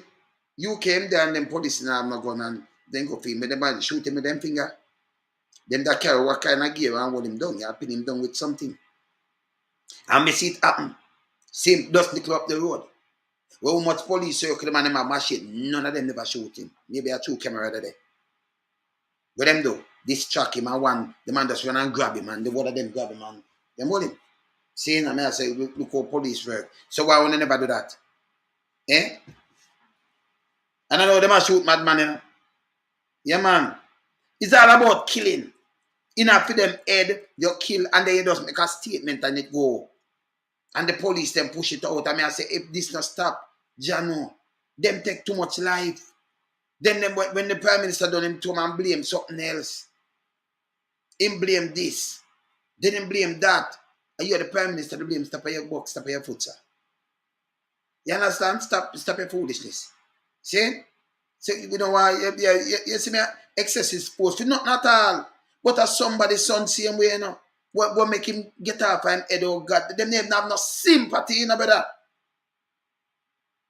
you came there and then police and I'm not going and then go film me, them shoot him with them finger. Them that carry what kind of gear and hold him down. You pin him down with something. And me see it happen. Same just nickel up the road. Well, how much police circle them and them have machete, none of them never shoot him. Maybe a 2 camera there. What them do? Distract him and one, the man just run and grab him and the one of them grab him and them hold him. Saying and I say, look how police work. So why would they never do that? Eh? And I know them a shoot madman, you know. Yeah, man. It's all about killing. Enough for them head, you kill, and then you just make a statement and it go. And the police then push it out. And I say, if this not stop, Jano, them take too much life. Then them, when the Prime Minister done him to him and blame something else. Him blame this. Then him blame that. And you're the Prime Minister to blame, stop your box, stop your foot, sir. You understand? Stop your foolishness. See? So you know why you see me excess is supposed to not all. But as somebody's son same way, you know. What make him get off and head, oh God. Them have no sympathy, you know, brother.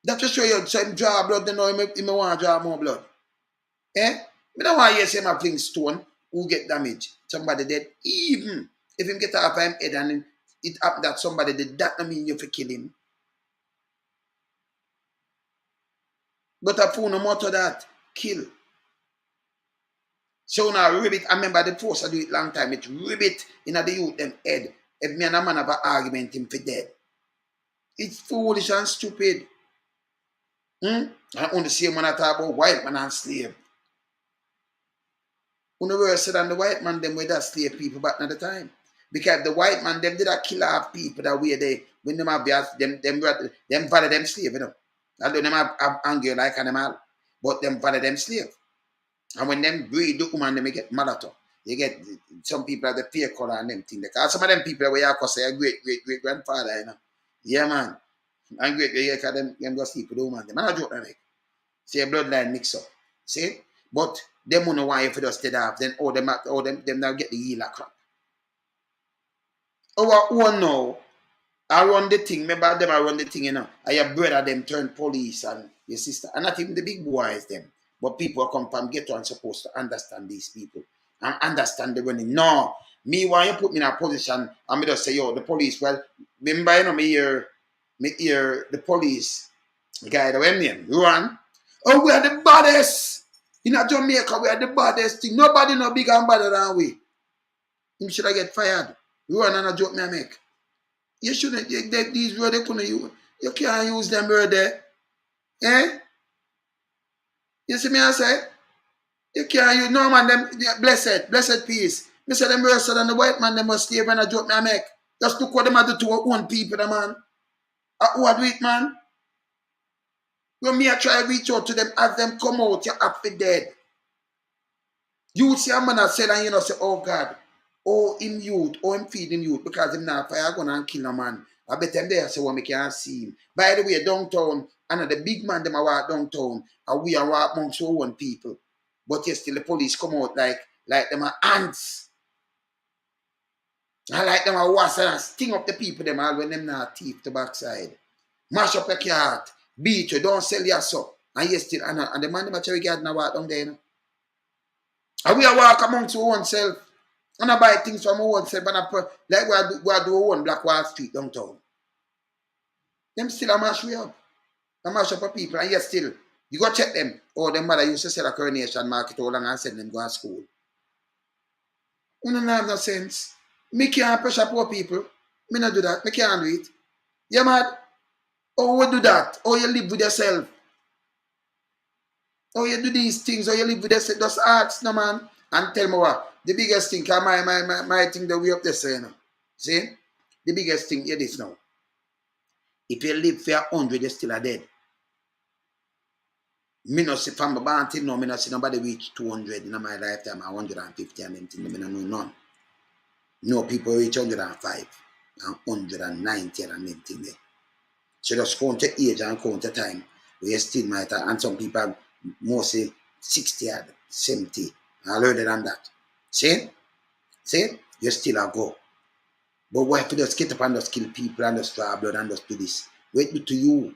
That to show you, so him draw blood, you know, him want to draw more blood. Eh? I don't want to hear him fling stone who get damaged. Somebody dead. Even if him get off him head and it happen that somebody did, that don't mean you have to kill him. But a fool no more to that. Kill. So now ribbit, I remember the force I do it long time, it ribbit in the youth them head. If me and a man have an argument, him for dead. It's foolish and stupid. I only see when I talk about white man and slave. When the worse than the white man, them were that slave people back at the time. Because the white man, them did a kill off people that way they, when them have them value them slave, you know. Although them have anger like animal, but them value them slave. And when them breed the woman, they get mulatto. You get some people have the fear color and them thing. Because some of them people where you say a great grandfather, you know. Yeah, man. And great because them go sleep with the woman. Them not joke like. See a bloodline mix up. See? But them won't know why if you just stay off, then them now get the healer crap. Oh no. I run the thing. Remember them I run the thing, you know. And your brother them turn police and your sister. And not even the big boys them. But people come from ghetto and supposed to understand these people. And understand the running. No. Me, why you put me in a position and me just say, yo, the police, well, remember, you know, me hear the police guy, the name, run. Oh, we are the baddest. In Jamaica, we are the baddest thing. Nobody no bigger and badder than we. Him should I get fired. Run and a joke me I make. You shouldn't, these words they couldn't use. You can't use them word there. Eh? You see me I say? You can't use, no man, them, blessed peace. Me say them worse than the white man, them must slave and a joke me I make. Just look what them do to our own people, the man. Who do it, man? When me I try to reach out to them, as them come out, you're happy dead. You see a man that said, and you know, say, oh God, oh him youth, oh him feed him youth, because him not fire gonna and kill a man. I bet them there say, well, me can't see him. By the way, downtown, and the big man them a walk downtown, and we are walk amongst our own people. But yet still the police come out like them are ants. I like them a was and sting up the people them all when them not thief to backside. Mash up your car, beat you, don't sell your soul. And you still, and the man them a cherry garden a walk down there, you know. And we a walk amongst our own self. And I buy things from our own self, and like we do our own Black Wall Street downtown. Them still a mash we up. A mash up of people, and yet still, you go check them. Oh, them mother used to sell a Coronation Market all along and send them go to school. You don't have no sense. Me can't pressure poor people. Me not do that. Me can't do it. You mad? Oh, we do that. Oh, you live with yourself. Oh, you do these things. Oh, you live with yourself. Just ask, no man. And tell me what. The biggest thing, cause my thing the way up there, you know. See? The biggest thing, hear this now. If you live for 100, you're still a dead. Me not see from my band till now, me not see nobody reach 200 in my lifetime, 150 and them things. Me not know none. No people reach 105 and 190 and them things there. So just count the age and count the time. We still might have, and some people mostly 60 and 70 and older than that. See? You still a go. But why if you just get up and just kill people and just draw blood and just do this? Wait do to you.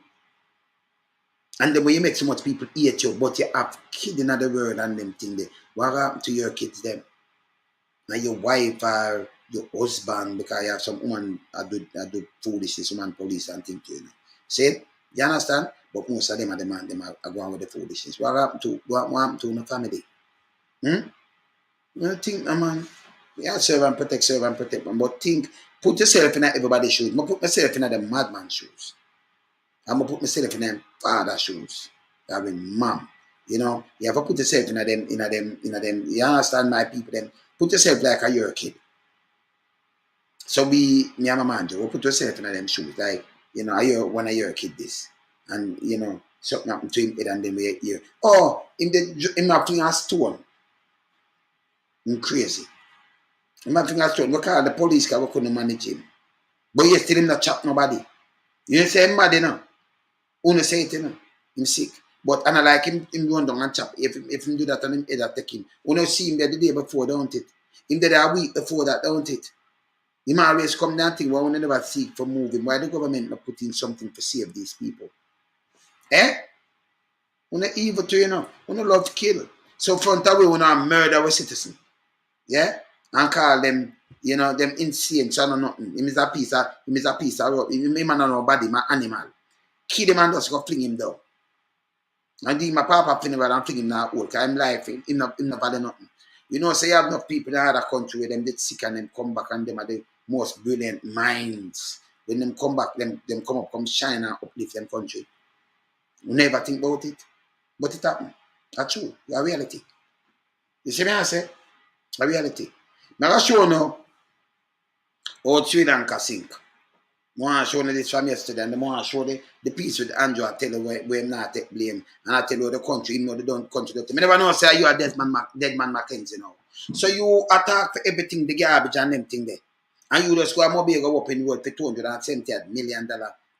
And then when you make so much people hate you, but you have kids in the world and them thing there. What happened to your kids then? Now your wife or your husband, because you have some woman that do foolishness, woman police and things you know. See? You understand? But most of them are the man, them are going with the foolishness. What happened to the family? You think, man, yeah, serve and protect, man. But think, put yourself in everybody's shoes. I put myself in the madman's shoes. I'm gonna put myself in them father's shoes. I mean, mom. You know, you have to put yourself in them. You understand my people? Them put yourself like a your kid. So me and my man, we put yourself in them shoes. Like, you know, one of your kid this, and you know, something happened to him, and then we hear, oh, him not playing a stone. I'm crazy. Him not playing a stone. We call the police because we couldn't manage him. But you still him not chop nobody. You know, say him mad, you know. Only say it, you know, him sick. But and I like him run down and chop. If him do that and him head take him. We don't see him there the day before, don't it? Him there a week before that, don't it? Him always come down and think, why we never seek for moving? Why the government not put in something to save these people? We not evil to, you know. We not love to kill. So front away, we not murder our citizen. Yeah? And call them, you know, them insane, so no nothing. Him is a piece of rope. Him not nobody, my animal. Kill him and just go fling him down. And then my papa funeral and fling him now old, because I'm life, him not value nothing. You know, say you have enough people in other country where them get sick and them come back and them are the most brilliant minds. When them come back, them come up, come shine and uplift them country. You never think about it. But it happen. That's true. It's a reality. You see me I say? A reality. Now I show you now how Sri Lanka sink. I want to show you this from yesterday, and I want to show the piece with Andrew. I tell you where him not take blame, and I tell you the country, you know, they don't contribute. I never know say you are dead man Mackenzie now. So you attack for everything, the garbage and them thing there. And you just go a mobile up in the road for $270 million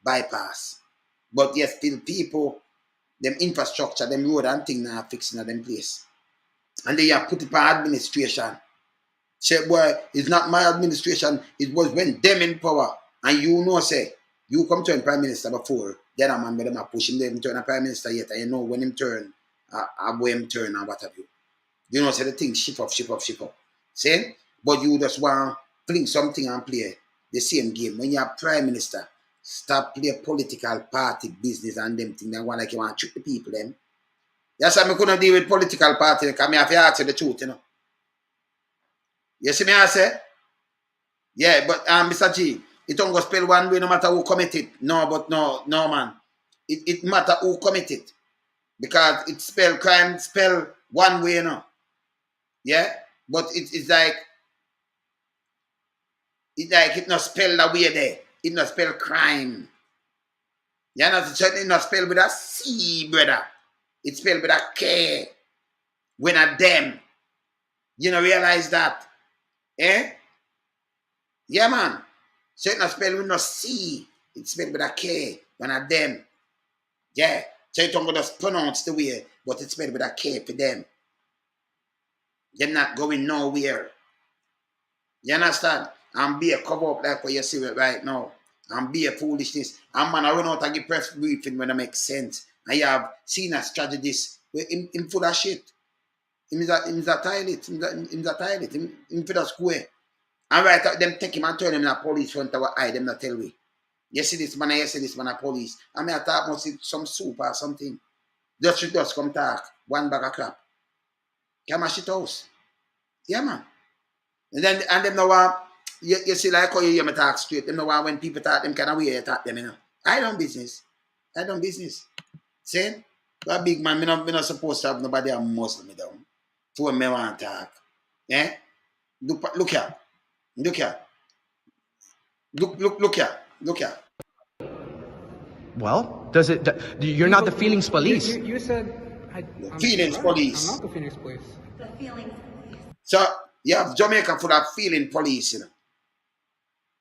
bypass. But yes, still people, them infrastructure, them road and thing now fixing at them place. And they have put it by administration. Say, boy, it's not my administration, it was when them in power. And you know, say, you come turn prime minister before, the other man, but them are pushing them turn a prime minister yet, and you know when him turn, boy him turn and what have you. You know, say the thing ship up. See? But you just want to fling something and play the same game. When you're prime minister, stop play political party business and them things that want like you want to trick the people them. That's why I couldn't deal with political party, because I have to ask you the truth, you know. You see me I say? Yeah, but Mr. G, it don't go spell one way no matter who commit it. No, man. It matter who commit it. Because it spell crime spell one way, you know. Yeah? But it's like it not spell the way there. It not spell crime. You know, it not spell with a C, brother. It spell with a K. When a them. You know, realize that. Yeah, man. So it not spell with no C. It's spelled with a K. When a them. Yeah. So it don't just pronounce the way, but it's spelled with a K for them. You're not going nowhere. You understand? And be a cover up like what you see right now. And be a foolishness. And man, I run out and give press briefing when it makes sense. And you have seen a strategist in full of shit. Him is a toilet. Him a toilet. Him for the square. And right out them take him and turn him in a police front our eye, them not tell we. You see this man, you see this man a police. I mean I thought must see some soup or something. Just come talk. One bag of crap. Come a shit house. Yeah man. And them know you see like how you hear me talk straight. Them know when people talk them kind of way you talk them, you know. I done business. See? But a big man, me not supposed to have nobody a muscle me down. For me want to talk. Yeah? Look here. Look here. Look here. Well, does it? You're not the feelings police. You said Feelings police. I'm not the feelings police. So you have Jamaica full of feeling police, you know.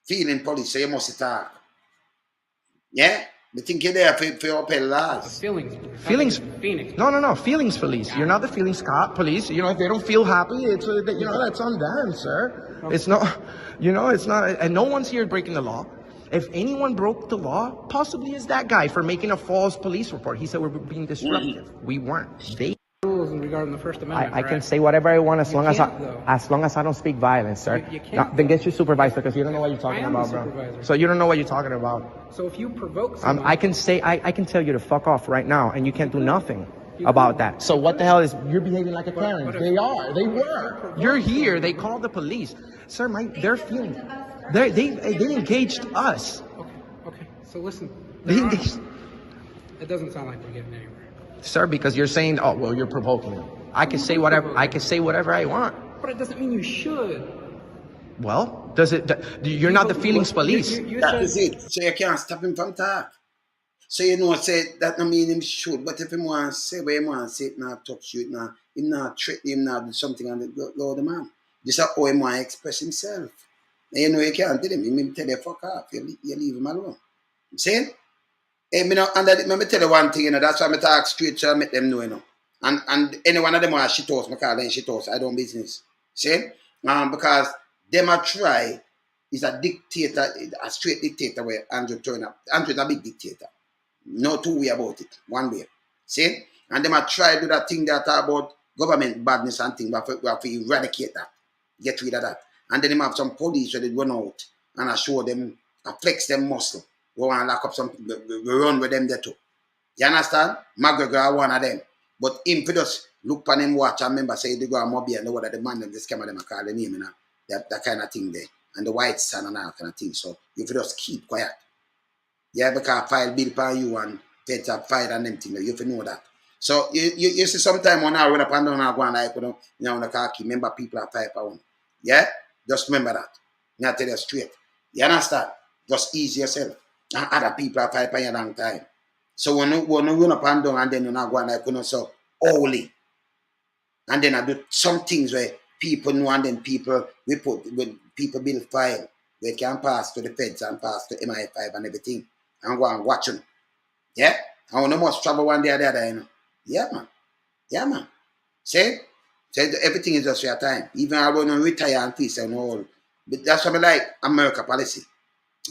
Feeling police, so you must talk. Yeah? I think you're there for your pay laws. Feelings. No. Feelings police. You're not the feelings police. You know, if they don't feel happy, it's you know, that's on them, sir. Okay. It's not, you know, it's not, and no one's here breaking the law. If anyone broke the law, possibly is that guy for making a false police report. He said we're being disruptive. We weren't. They rules regarding the First Amendment. I can say whatever I want as long as I don't speak violence, sir. You can't. Then get your supervisor because you don't know what you're talking about, bro. So you don't know what you're talking about. So if you provoke someone, I can tell you to fuck off right now, and you can't do nothing about that. So what the hell is you're behaving like a Karen? They were. You're here. They called the police, sir. They're feeling. They engaged us. Okay. So listen. It doesn't sound like we're getting anywhere. Sir, because you're saying, oh, well, you're provoking them. I can say whatever I want. But it doesn't mean you should. Well, does it? You're not the feelings police. That is it. So you can't stop him from talk. So you know, say that don't mean him should. But if him want to say where he want to say it, not touch you, him not threaten him, not do something and go the man. Just how him want to express himself. And you know you can't tell him. Him tell you fuck off. You leave him alone. You see? Hey, let me tell you one thing, you know, that's why I talk straight so I make them know, you know. And any one of them are shit house, I call them shit house. I don't business. See? Because them a try is a dictator, a straight dictator where Andrew turn up. Andrew's a big dictator. No two way about it. One way. See? And them a try do that thing that about government badness and thing, but we have to eradicate that. Get rid of that. And then them have some police where they run out and I show them, I flex them muscle. Go and lock up something, we run with them there too. You understand? McGregor one of them. But him for just look on him, watch and remember, say they go and mobile and know what the man them this camera them call the name, you know. That kind of thing there. And the white sun and all kind of thing. So you just keep quiet. Yeah, because file bill for you and feds have filed and them thing, you have to know that. So you see sometime when I run up and down and go and like, you know, the car key, remember people are 5 pounds. Yeah? Just remember that. Now tell you straight. You understand? Just ease yourself. And other people are 5 pounds a long time. So when you run up and down and then you not go and like, you know, so holy. And then I do some things where people know and then people when people build file where it can pass to the feds and pass to MI5 and everything. And go and watch them. Yeah? And when you must travel one day or the other, you know. Yeah, man. See? So everything is just for your time. Even I want to retire and peace and all. But that's what I like America policy.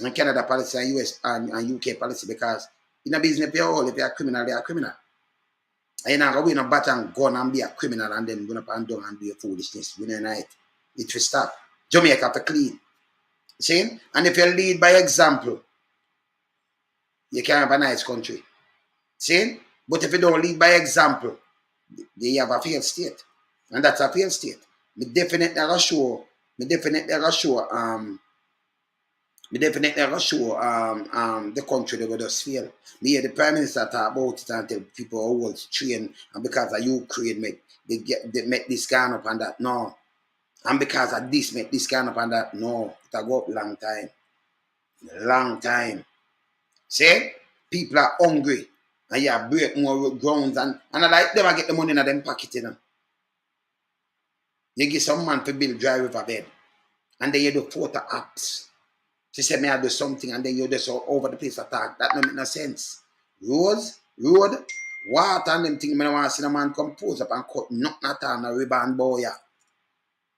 And Canada policy and US and UK policy because in a business if you're a criminal, they are criminal. And you're not going to win a bat and gun and be a criminal and then go up and down and do your foolishness. You know, it will stop. Jamaica have to clean. See? And if you lead by example, you can have a nice country. See? But if you don't lead by example, you have a failed state. And that's a failed state. Me definitely show the country they will just fail. Me hear the Prime Minister talk about it and tell people how to train and because of Ukraine they make this kind up and that. No. And because of this make this kind up and that. No. It'll go up long time. Long time. See? People are hungry. And you break more grounds and I like them I get the money in them pocket, you know. You give some man to build dry river bed. And then you do photo apps. She said, may I do something, and then you just over the place attack. That don't make no sense. Road, water, and them things, I want to see the man compose up and cut nothing at all, no ribbon boy.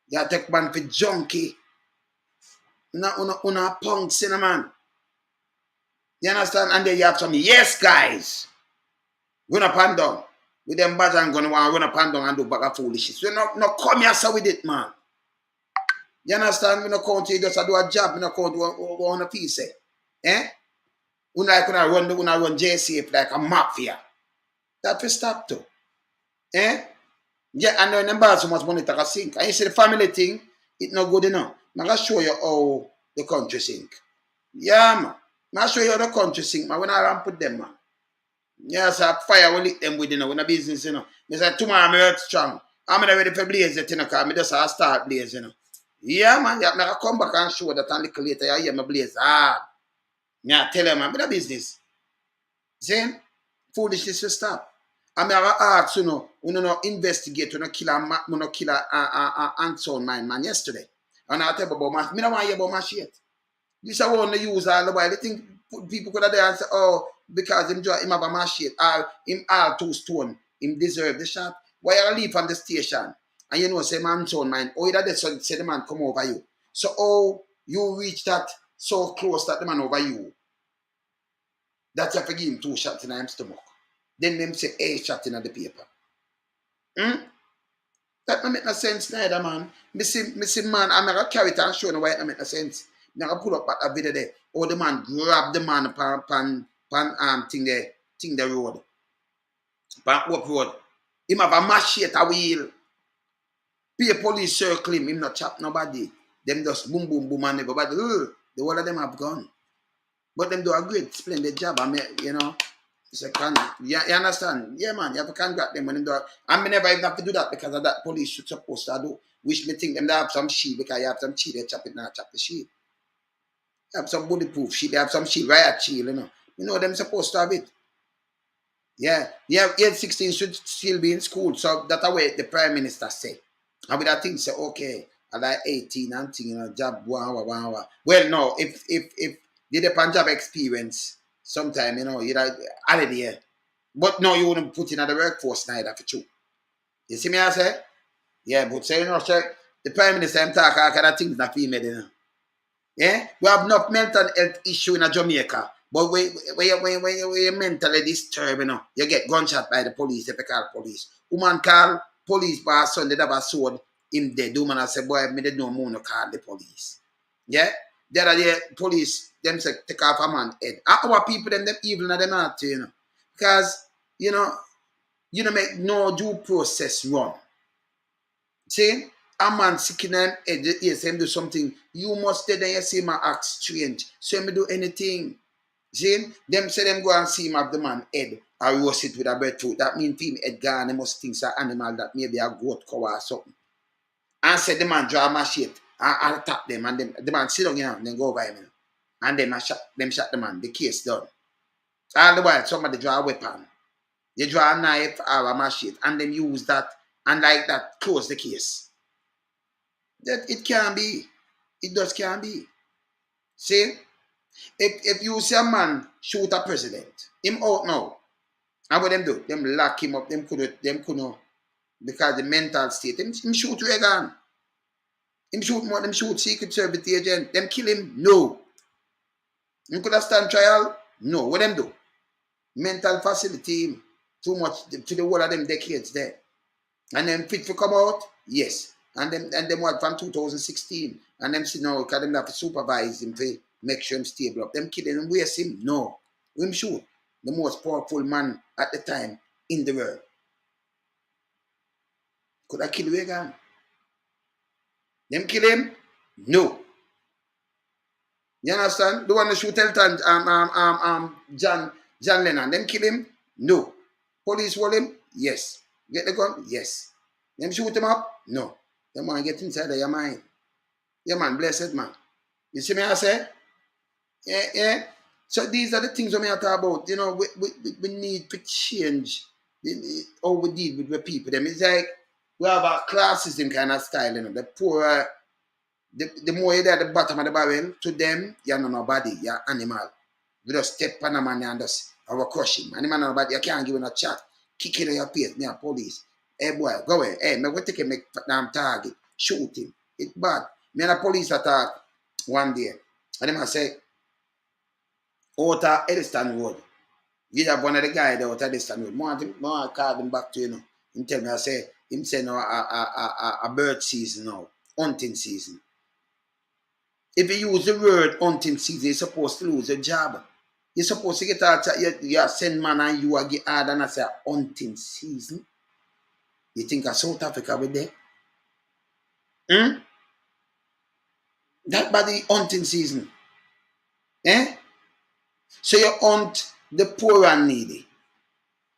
You take man for junkie. Una punks in a man. You understand? And then you have some yes guys. Run up and down. With them badge and gonna want to run up and down and do bag of foolishness. So no come here so with it, man. You understand? We no count you just do a job, we no count one a piece. Eh? We like run JCF like a mafia. That will stop too. Eh? Yeah, and then them so much money to sink. And you see the family thing, it not good enough. I'm gonna show you how the country sink. Yeah, man. I'm show you how the country sink, man. When I ramp with them, man. Yes, I fire will lick them with, when a business, I say, tomorrow I'm earth strong. I'm not ready for blaze it, because I just start blaze, Yeah, man, I come back and show that a little later, I hear my blaze. I tell them, I'm in a business. See? Foolishness will stop. I'm going to ask, we don't investigate, we don't kill a Anson man yesterday. And I tell you about my, I don't want to hear about my shit. This I want to use all the while. I think people could have there and say, oh, because him have a machine, him all 2 stone, him deserve the shot. Why you leave from the station? And say man son mine, oh, that say the man come over you. So oh, you reach that so close that the man over you. That's if you give him 2 shots in his stomach. Then them say 8 shots in the paper. That don't make no sense neither, man. Me see man, I'm not going to carry it and show you why it don't make no sense. I'm going to pull up a video there. Oh, the man grab the man pan thing the road. Pan up road. Him have a machete a wheel. Pay police circle him not chop nobody. Them just boom boom boom and everybody. The whole of them have gone. But them do a great splendid job. I mean, it's a you understand? Yeah, man, you have to congratulate them when them do it. I may never even have to do that because of that police should supposed to do. Which me think them they have some shield because you have some shield, they chop it now, chop the shield. You have some bulletproof shield, they have some shield, riot shield, You know them supposed to have it. Yeah, 816 should still be in school, so that's way the Prime Minister say. And with that thing say, okay, I like 18 and thing, job, wow. Well, no, if did a Punjab experience sometime, you like holiday. But no, you wouldn't put in at the workforce neither for you. You see me I say? Yeah, but say, say, the Prime Minister I'm talking all kind of things not female, Yeah? We have enough mental health issue in Jamaica. But when you're mentally disturbed, you get gunshot by the police if you call police. Woman call police by son, they have a sword, him dead. Woman I say, boy, me they no more no call the police. Yeah? The other day, police, them say, take off a man head. Our people, them evil in them heart, Because, you don't make no due process run. See? A man sick in them head, yes, him do something. You must stay there, you see him act strange. So him do anything. See? Them say them go and see him have the man head or roast it with a breadfruit. That means him head gone, they must think it's an animal that maybe a goat cow or something. And say the man draw a machete and attack them and the man sit down and then go over him. And then shot the man, the case done. All the while somebody draw a weapon. They draw a knife or a machete and then use that and like that close the case. That it can be. It just can be. See? If you see a man shoot a president, him out now. And what them do? Them lock him up, them could because the mental state, him shoot Reagan. Him shoot more, them shoot Secret Service agent, them kill him? No. Him could have stand trial? No. What them do? Mental facility, too much to the whole of them decades there. And then fit to come out? Yes. And them what from 2016. And them see now, because them have to supervise him to make sure him stable up. Them killing him, waste him? No. Him shoot. The most powerful man at the time in the world. Could I kill Reagan? Them kill him? No. You understand? The one that shoot Elton, John Lennon, them kill him? No. Police hold him? Yes. Get the gun? Yes. Them shoot him up? No. Them want to get inside of your mind. Yeah, man, blessed man. You see me I say? Yeah. So these are the things we are talking about. We need to change how we deal with the people. Them. It's like we have a classism kind of style. The poor, the more you're at the bottom of the barrel, to them, you're not nobody, you're animal. We just step on a man and just crush him. Animal nobody, you can't give him a chat. Kick it in your face, me a police. Hey boy, go away. Hey, me go take him, make damn target. Shoot him. It bad. Me and the police attack one day. And them I say, out of Ediston Road. You have one of the guys there out of Ediston Road. More call him back to you know. He tell me, I say, him say no a bird season now. Hunting season. If you use the word hunting season, you're supposed to lose your job. You're supposed to get out, you send man and you are get hard and I say hunting season. You think of South Africa with there? That by the hunting season. Eh? So you hunt the poor and needy.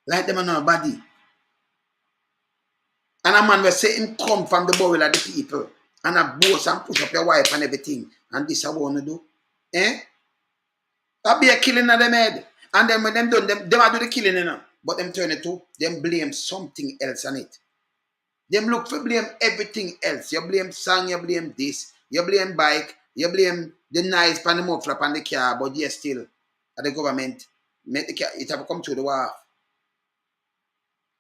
Like them and nobody. And a man will say him come from the burial of the people. And a boast and push up your wife and everything. And this I want to do. Eh? That be a killing of them head. And then when them done, them do the killing, you know. But them turn it to, them blame something else on it. Them look for blame everything else. You blame song, you blame this, you blame bike, you blame the knives pan the muffler on the car, but yes, still, at the government, make the car, it have come through the wharf.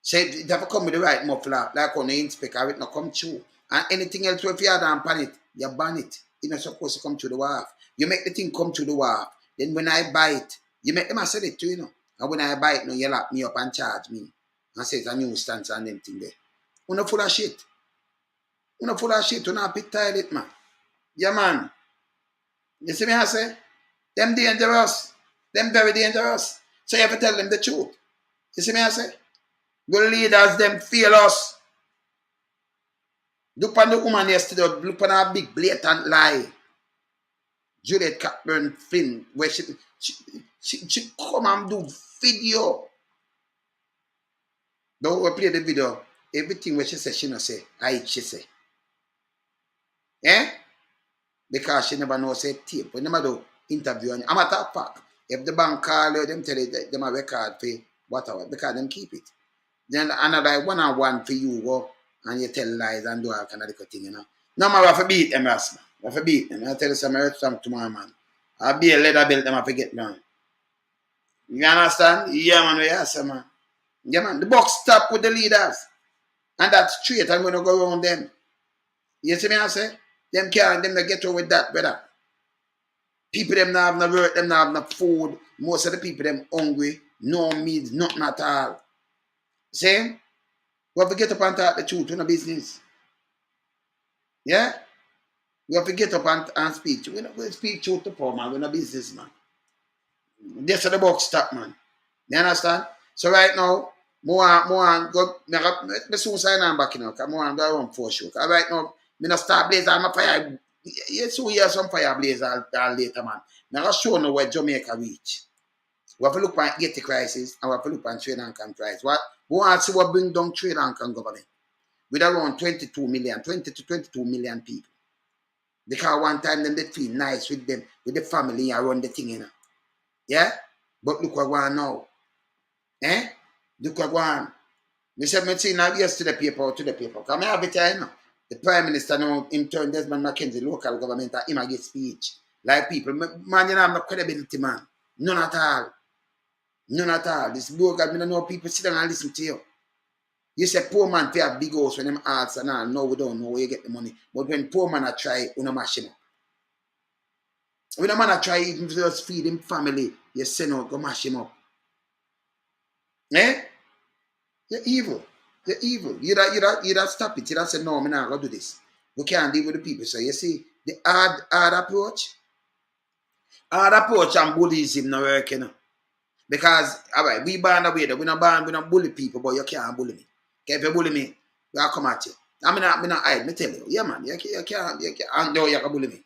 Say it have come with the right muffler, like on the inspector, it not come through. And anything else if you had on pan it, you ban it. It's not supposed to come through the wharf. You make the thing come through the wharf. Then when I buy it, you make them I sell it to you know. And when I buy it, no, you lock me up and charge me. And say it's a new stance and them thing there. You're not full of shit. You're not full of shit. You're not pit toilet, man. Yeah, man. You see me I say? Them dangerous. Them very dangerous. So you have to tell them the truth. You see me I say? Good leaders, them fail us. Look on the woman yesterday. Look on her big blatant lie. Juliet Cockburn Flynn. Where she come and do video. Don't we play the video. Everything where she say, she not say. She say. Eh? Because she never know say tape. We never do interview. I'm a talk back. If the bank call you, them tell you them a record for whatever. Because them keep it. Then another one-on-one for you go and you tell lies and do all kind of thing, you know. No man, we have to beat them, Rasma. We have to beat them. I tell you something tomorrow, man. I'll be a leather belt them have to get down. You understand? Yeah, man, we answer, man. Yeah, man. The box stop with the leaders. And that's straight. I'm going to go around them. You see me, I say? Them can't, them not get over with that, brother. People, them not have no work, them not have no food. Most of the people, them hungry. No meat, nothing at all. See? We have to get up and talk the truth in the business. Yeah? We have to get up and speak to. We speak truth to poor man. We're not business, man. This is the box stop, man. You understand? So right now, more go. Me soon sign on back, you know. Cause more go around for sure. Cause right now, me not start blaze on my fire. You soon hear some fire blaze all later, man. Me not show no where Jamaica reach. We have to look at Haiti crisis and we have to look at Sri Lankan crisis. We want to see what bring down Sri Lankan government with around 20 to 22 million people. Because one time them they feel nice with them, with the family and run the thing, you know. Yeah? But look what going now. Eh? Look what going. We said, me see now yesterday paper to the paper. Come here, every time now. The Prime Minister now, him turn Desmond McKenzie, local government, and him get speech. Like people, man, you know, have no credibility, man. None at all. None at all. This bogus, I don't know people sit down and listen to you. You say poor man pay a big house when them arts and all. No, we don't know where you get the money. But when poor man a try, we don't mash him up. When a man a try even just feed him family, you send out, go mash him up. Eh? You're evil. You're evil. You don't stop it. You don't say, no, I'm not going to do this. We can't deal with the people. So you see, the hard approach and bullyism not working. You know? Because, all right, we born away there. We don't bully people, but you can't bully me. Okay, if you bully me, I'll come at you. I'm not hide, me tell you. Yeah, man, you can't, and no, you can bully me.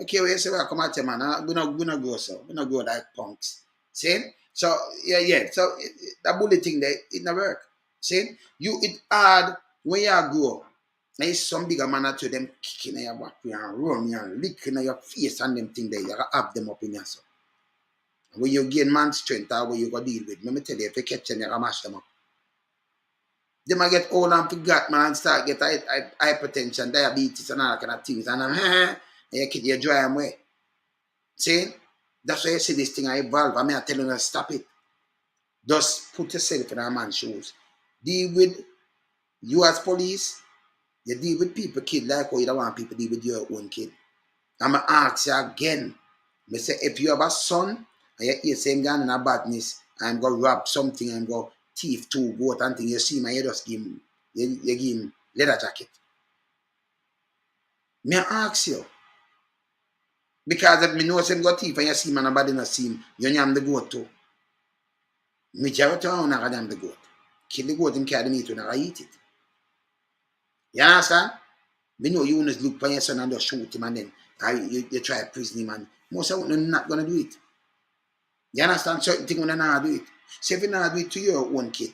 Okay, well, you say, well, come at you, man. We not go so. We not go like punks. See? So, yeah. So, that bully thing there, it not work. See? It hard when you grow. There's some bigger man at you, them kicking in your back and run and licking in your face and them thing there. You have them up in your soul. When you gain man strength or when you go deal with, let me tell you, if you catch them, you can mash them up. They might get old and forgot, man, and start get hypertension, diabetes, and all that kind of things. And you dry them away. See? That's why you see this thing evolve. I mean, I'm telling you, stop it. Just put yourself in a man's shoes. Deal with you as police. You deal with people, kid, like how you don't want people to deal with your own kid. I'm going to ask you again. I say, if you have a son, and you hear saying down in a badness, I'm going to rob something, I'm going to thief 2 goat and thing, you see my you just give him, you give him leather jacket. Me ask you. Because if me know some go thief and you see man nobody not see him, you nyam the goat too. Majority of them nyam the goat. Kill the goat and carry the meat and I eat it. You understand? Me know you want to look for your son and just shoot him and then you try to prison him and most of them not going to do it. You understand? Certain things when not do it. So if you not do it to your own kid,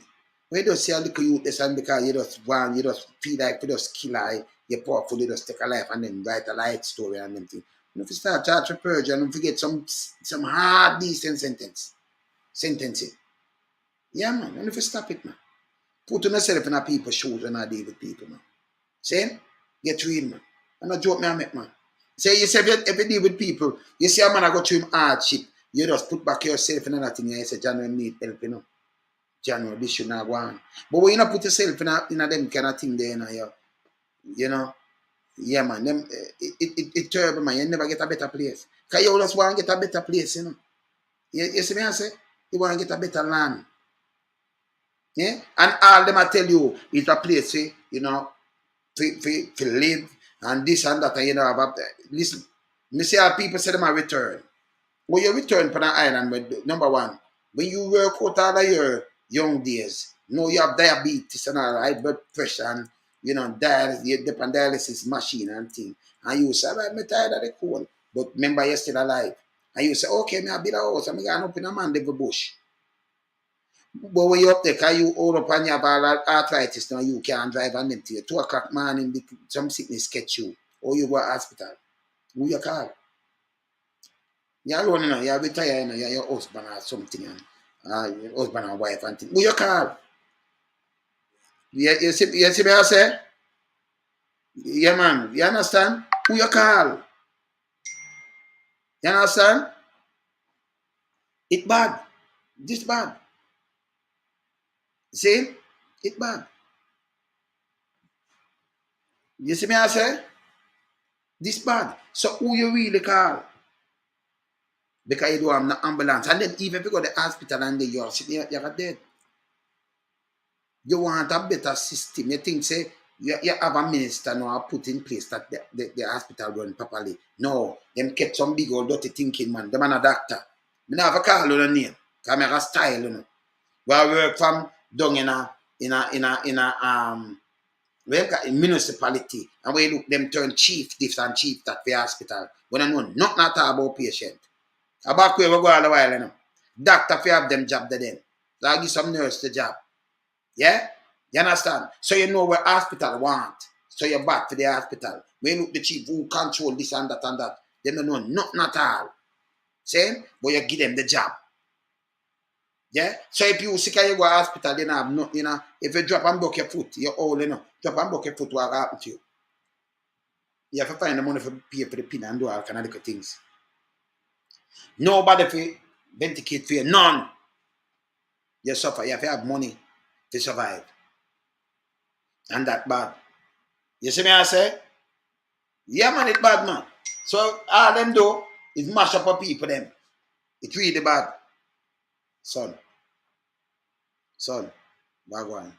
when you just see a little youth this and because you just want, you just feel like you just kill her, you're powerful, you just take a life and then write a light story and them thing. And if you start charge for perjury and don't forget some hard decent sentencing. Yeah man, and if you stop it man. Put yourself in a people's shoes and not deal with people man. See? Get real man. And not joke me I make man. Say you say if you deal with people, you see a man I go through him hardship, you just put back yourself in another thing and you say, John, we need help, you know. John, this should not go on. But when you not put yourself in a them kind of thing there, you know, yeah man, them it terrible man, you never get a better place. Because you always want to get a better place, you know. You see me I say? You want to get a better land. Yeah? And all them I tell you is a place, you know, to live and this and that, and you know, listen, me see how people say them a return. When you return from an island, with, number one, when you work out all of your young days, you know you have diabetes and all, high blood pressure and, you know, you depend on dialysis machine and thing. And you say, I'm tired of the cold. But remember, you're still alive. And you say, okay, me I build a house, I'm going up in a man, live a bush. But when you up there, because you hold up and you have all arthritis now, you can't drive and them to you. 2 o'clock morning, some sickness catch you. Or you go to hospital. Who you call? You're alone, you know, you're retired, you know, you're your husband or something, and your husband and wife and thing. Who you call? You see me I say? Yeah, man, you understand? Who you call? You understand? It bad. This bad. See? It bad. You see me I say? This bad. So who you really call? Because you don't have no ambulance. And then even if you go to the hospital and you're sitting, you're dead. You want a better system. You think, say, you have a minister now put in place that the hospital run properly. No, them kept some big old dirty thinking, man. Them are a doctor. I don't have a call on a name. Because I have a style, you know. Where I work from down in a municipality. And we look them turn chief this and chief that for hospital. When I know nothing at all about patient. About where we go all the while, you know. Doctor fi have them job there then. So I give some nurse the job. Yeah? You understand? So you know where hospital want. So you're back to the hospital. When you look the chief who control this and that, they don't know nothing at all. See? But you give them the job. Yeah? So if you sick and you go to hospital, they don't have nothing, you know. If you drop and broke your foot, you're old, you know. Drop and broke your foot, what happen to you? You have to find the money for pay for the pin and do all kind of little things. Nobody for venticate for you. None. You suffer. You have to have money to survive. And that bad. You see me I say? Yeah man, it's bad man. So all them do is mash up on people them. It's really bad. Son. Bagwan.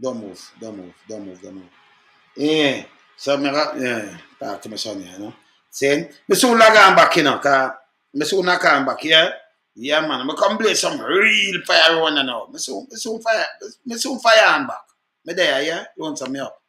Don't move. Yeah. So talk to my son here, you know. Saying, me soon log on back, you know, cause me soon not come back, yeah? Yeah, man. Me come play some real fire one now. Me soon fire on back. Me there, yeah? You want some me up?